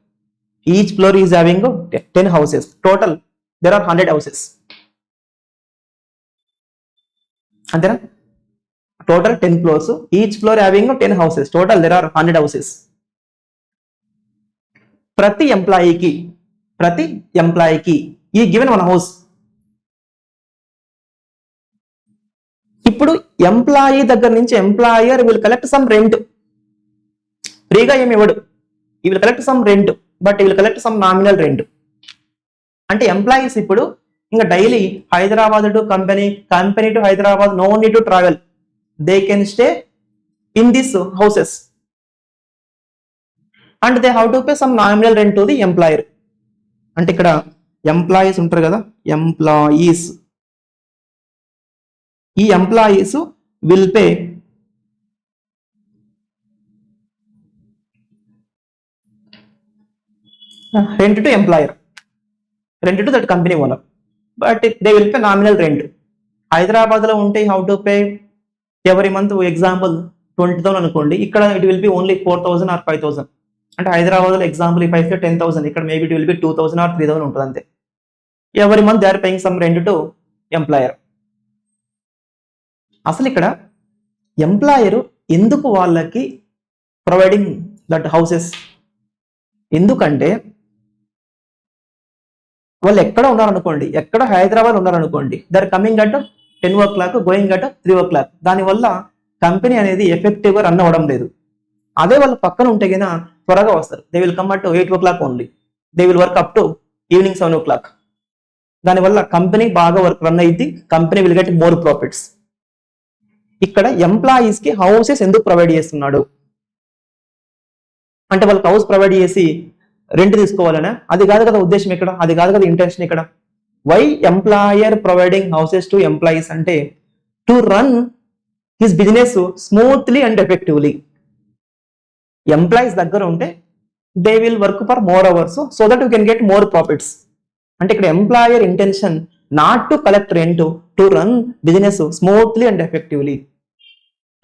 Each floor is having 10 houses. Total there are 100 houses. అంతేనా? Total 10 floors. Each floor having 10 houses. Total there are 100 houses. ప్రతి ఎంప్లాయీకి he given one house. ఇప్పుడు employee దగ్గర నుంచి employer will collect some rent. ఫ్రీగా ఏమి ఇవ్వడు. He will collect some rent, but he will collect some nominal rent. అంటే employees ఇప్పుడు ఇంకా daily Hyderabad to company to Hyderabad, no need to travel. They can stay in this houses and they have to pay some nominal rent to the employer. అంటే ఇక్కడ employees ఉంటారు కదా, ఈ employees will pay rent to employer, rent to that company owner, but they will pay nominal rent. Hyderabad లో ఉంటే how to pay every month example 20,000 అనుకోండి, ఇక్కడ it will B only 4,000 or 5,000. అంటే హైదరాబాద్ లో ఎగ్జాంపుల్ ఇఫ్ ఐ సే 10,000, ఇక్కడ maybe it will be 2,000 or 3,000 ఉంటుంది అంతే. Every month they are paying some rent to employer. అసలు ఇక్కడ ఎంప్లాయర్ ఎందుకు వాళ్ళకి ప్రొవైడింగ్ దట్ హౌసెస్? ఎందుకంటే వాళ్ళు ఎక్కడ ఉన్నారనుకోండి, ఎక్కడ హైదరాబాద్ ఉన్నారనుకోండి, they are coming at 10 o'clock, going at 3 o'clock. దానివల్ల కంపెనీ అనేది ఎఫెక్టివ్ గా రన్ అవ్వడం లేదు. అదే వాళ్ళు పక్కన ఉంటే కన్నా త్వరగా వస్తారు. They will come at 8 o'clock only. They will work up to evening 7 o'clock. దానివల్ల కంపెనీ బాగా వర్క్ రన్ అయ్యింది, company will get more profits. ఇక్కడ ఎంప్లాయీస్ కి హౌసెస్ ఎందుకు ప్రొవైడ్ చేస్తున్నాడు అంటే వాళ్ళకి హౌస్ ప్రొవైడ్ చేసి రెంట్ తీసుకోవాలనే? అది కాదు కదా ఉద్దేశం ఇక్కడ, అది కాదు కదా ఇంటెన్షన్ ఇక్కడ. Why employer providing houses to employees అంటే to run his business smoothly and effectively. Employees దగ్గర ఉంటే they will work for more hours so that you can get more profits. అంటే ఇక్కడ employer intention not to collect rent, to run business smoothly and effectively.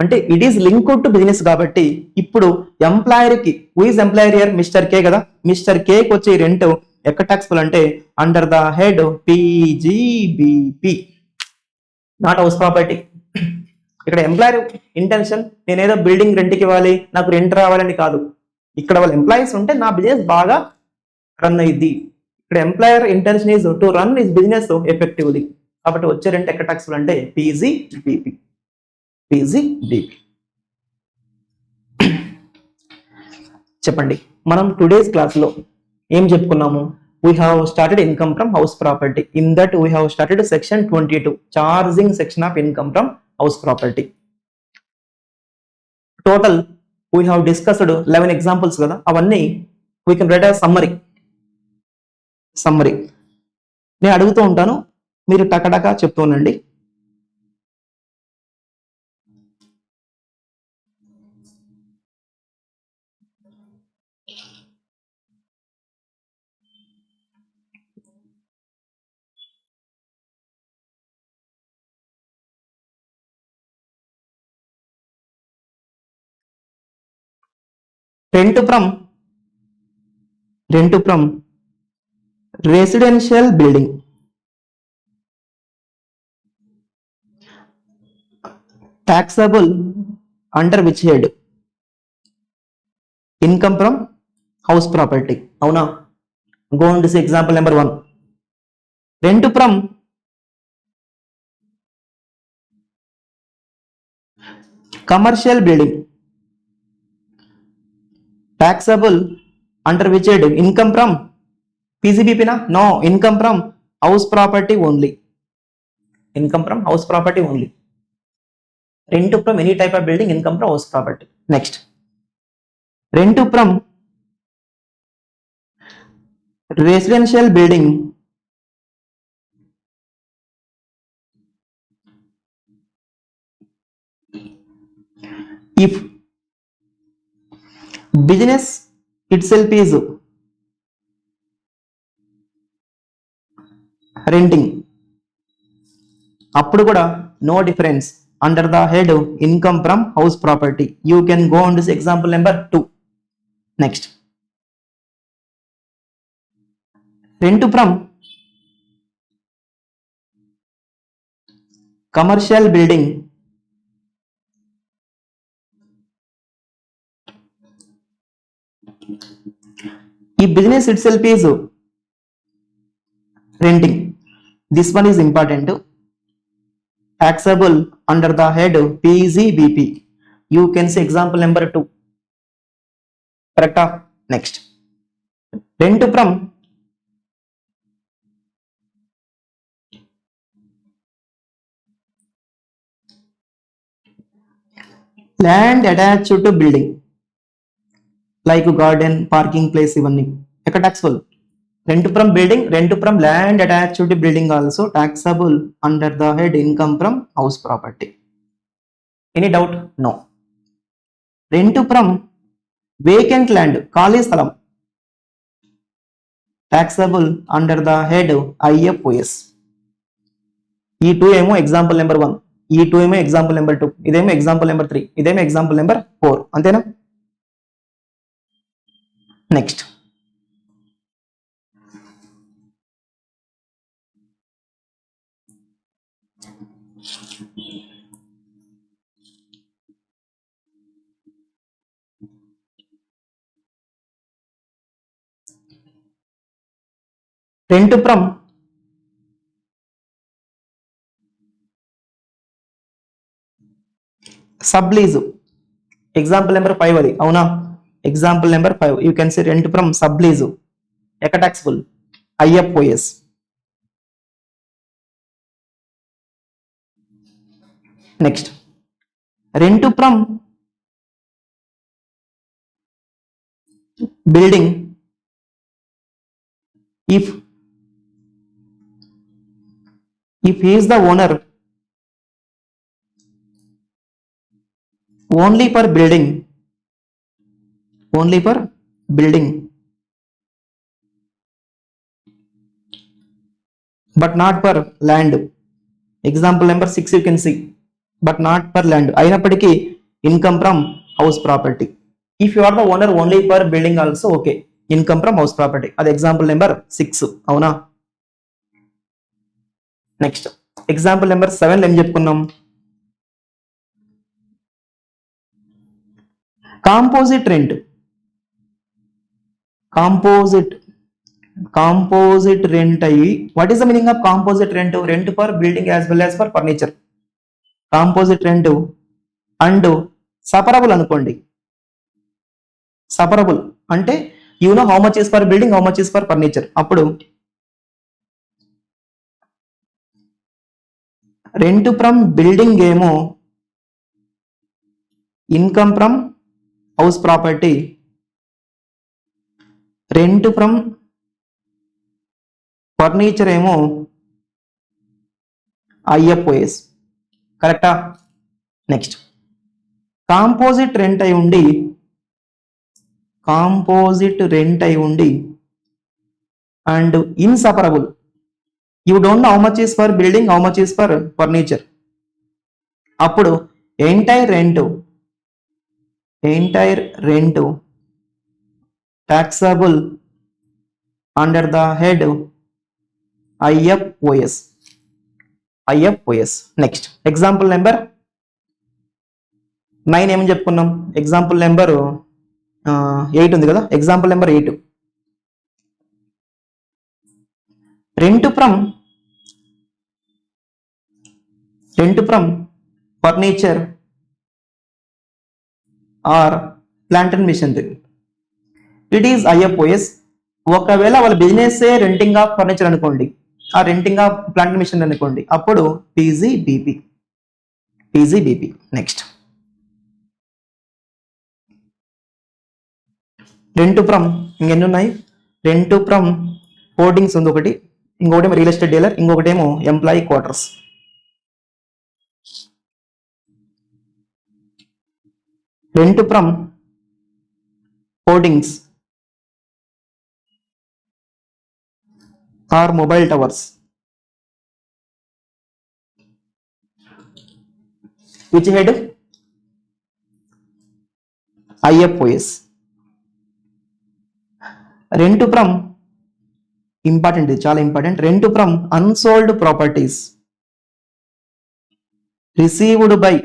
అంటే it is linked to business కాబట్టి ఇప్పుడు employer కి who is employer here mister K కదా, mister K కి వచ్చే rent ఎక్కడ టాక్సిబుల్ అంటే under the head PGBP, not house property. ఇక్కడ ఎంప్లాయర్ ఇంటెన్షన్ నేనేదో బిల్డింగ్ రెంట్కి ఇవ్వాలి నాకు రెంట్ రావాలని కాదు, ఇక్కడ వాళ్ళ ఎంప్లాయీస్ ఉంటే నా బిజినెస్ బాగా రన్ అయ్యిద్ది. ఇక్కడ employer intention is to run is business effectively, కాబట్టి వచ్చే రెంట్ ఎక్కడ టాక్సిబుల్ అంటే పీజీబీపీ. చెప్పండి, మనం టుడేస్ క్లాస్ లో ఏం చెప్పుకున్నాము? We have started income from house property. In that we have started section 22, charging section of income from house property. Total we have discussed 11 examples కదా, అవన్నీ we can write a summary. నేను అడుగుతూ ఉంటాను, మీరు టకటకా చెప్తూ ఉండండి. Rent from residential building. Taxable under which head? Income from house property. అవునా? Go on to see example number 1. Rent from commercial building. Taxable under which head? Income from PCBP na? No, income from house property only. Income from house property only. Rent from any type of building, income from house property. Next, rent from residential building. If business itself is renting, అప్పుడు కూడా no difference, under the head income from house property. You can go on this example number 2. Next, rent from commercial building. If business itself is renting, this one is important, taxable under the head PCBP. You can say example number 2. Correct? Next, rent from land attached to building, like garden, parking place, ఇవన్నీ ఎక్కడ taxable? Rent from building, rent from land attached to building also taxable under the head income from house property. Any doubt? No. Rent from vacant land, ఖాళీ స్థలం, taxable under the head IFOS. ఈ 2 ఏమో example number 1, ఈ 2 ఏమో example number 2, ఇదేమో example number 3, ఇదేమో example number 4. అంతేనా? Next, rent from sublease, example number 5 అది, అవునా? Example number 5, you can say rent from sublease, ఎక్కడ taxable? IFOS. Next, rent from building, if he is the owner only for building, but not for land. Example number 6 you can see, but not per land. అయినప్పటికీ income from house property. If you are the owner only for building also okay, income from house property. అది example number 6. అవునా? Next example number 7 ఏం చెప్పుకున్నాం? Composite rent. Composite rent అయ్యి, what is the meaning of composite rent? Rent for building as well as for furniture. Composite rent and separable అనుకోండి. Separable అంటే you know how much is for building, how much is for furniture. అప్పుడు rent from building ఏమో income from house property, rent from furniture ఏమో IFOS. కరెక్టా? Next composite rent అయి ఉండి and inseparable, you don't know how much is for building, how much is for furniture. అప్పుడు entire rent taxable under the head IFOS. Next example number 9 ఏమని చెప్పుకున్నాం? Example number 8 ఉంది కదా. Example number 8, rent from furniture or plant and machinery. It is IFOS. ఒకవేళ వాళ్ళ business renting of furniture అనుకోండి, ఆ renting of plant machine అనుకోండి, అప్పుడు పీజీబీపీ. నెక్స్ట్ రెంట్ ఫ్రమ్, ఇంకెన్ని ఉన్నాయి? రెంట్ ఫ్రమ్ హోర్డింగ్స్ ఉంది ఒకటి, ఇంకొకటేమో రియల్ ఎస్టేట్ డీలర్, ఇంకొకటేమో employee quarters. Rent from hoardings or mobile towers. Which head? IFOS. Rent from, important, ఇది చాలా important, rent from unsold properties received by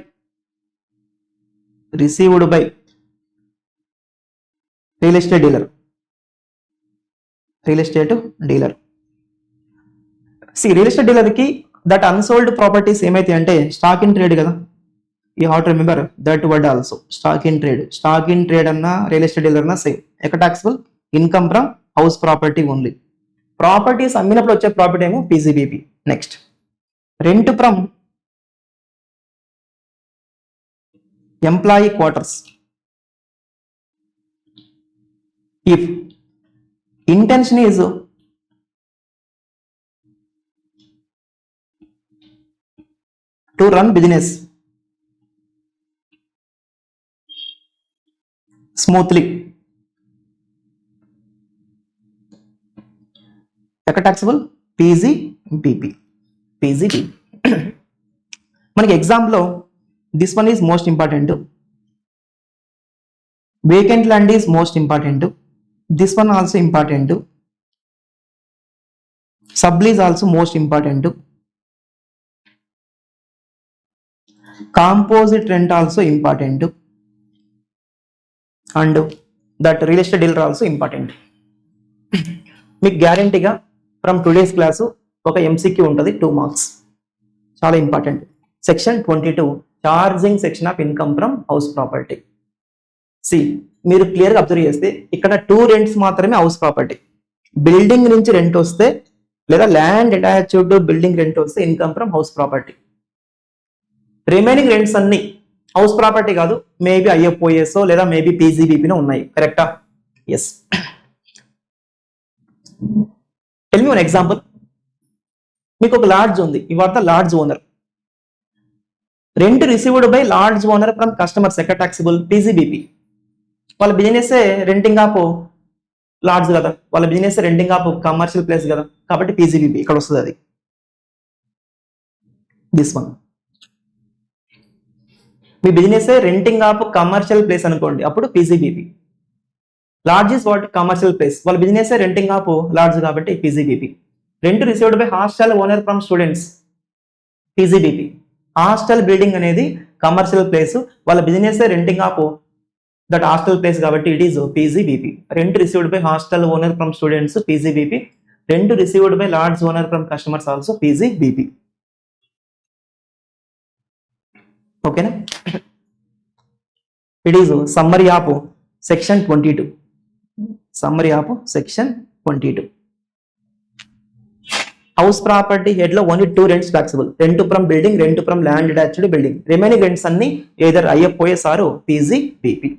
real estate dealer. Real estate dealer కి that unsold properties ఏమైతే అంటే stock in trade కదా. You have to remember that word also. Stock in trade అన్నా real estate dealer అన్నా same. ఎక్కడ taxable? Income from house property only. Properties అమ్మినప్పుడు వచ్చే property ఏమో PGBP. Next rent from employee quarters. If intention is to run business smoothly, ఎక్కడ taxable? PGBP. మనకి ఎగ్జామ్లో this one is most important. Vacant land is most important. This one also important. Sublease also most important. Composite rent also important. And that real estate dealer also important. మీకు గ్యారంటీగా from today's class ఒక MCQ ఉంటుంది, 2 marks. చాలా important. Section 22 charging section of income from house property. See, మీరు క్లియర్గా observe చేస్తే ఇక్కడ 2 rents మాత్రమే హౌస్ ప్రాపర్టీ. బిల్డింగ్ నుంచి రెంట్ వస్తే లేదా land attached to building rent వస్తే income from house property. Remaining rents అన్ని హౌస్ ప్రాపర్టీ కాదు, మేబీ ఐఎఫ్ఓఎస్ లేదా మేబీ పీజీబీపీనో ఉన్నాయి. కరెక్టా? Yes. Tell me one example. మీకు ఒక లాడ్జ్ ఉంది, you are the lodge owner. Rent received by lodge owner from customers. ఎక్కడ టాక్సిబుల్? పీజీబీపీ. వాళ్ళ బిజినెస్ రెంటింగ్ ఆఫ్ లాడ్జ్ కదా, వాళ్ళ business renting of commercial place కదా, కాబట్టి పీజీబీపీ ఇక్కడ వస్తుంది. అది దిస్ వన్. మీ business renting of commercial place అనుకోండి, అప్పుడు PGBP. Lodge is what? Commercial place. వాళ్ళ బిజినెస్ రెంటింగ్ ఆఫ్ లాడ్జ్ కాబట్టి PGBP. Rent received by hostel owner from students, PGBP. Hostel building అనేది కమర్షియల్ ప్లేస్, వాళ్ళ business renting of that hostel place కాబట్టి it is PGBP. Rent received by hostel owner from students, PGBP. Rent received by lodge owner from customers also PGBP. ఓకేనా? It is summary of section 22. Summary of section 22. House property head లో only 2 rents taxable. Rent from building, rent from land attached building. Remaining rents అన్ని either IFOS or PGBP.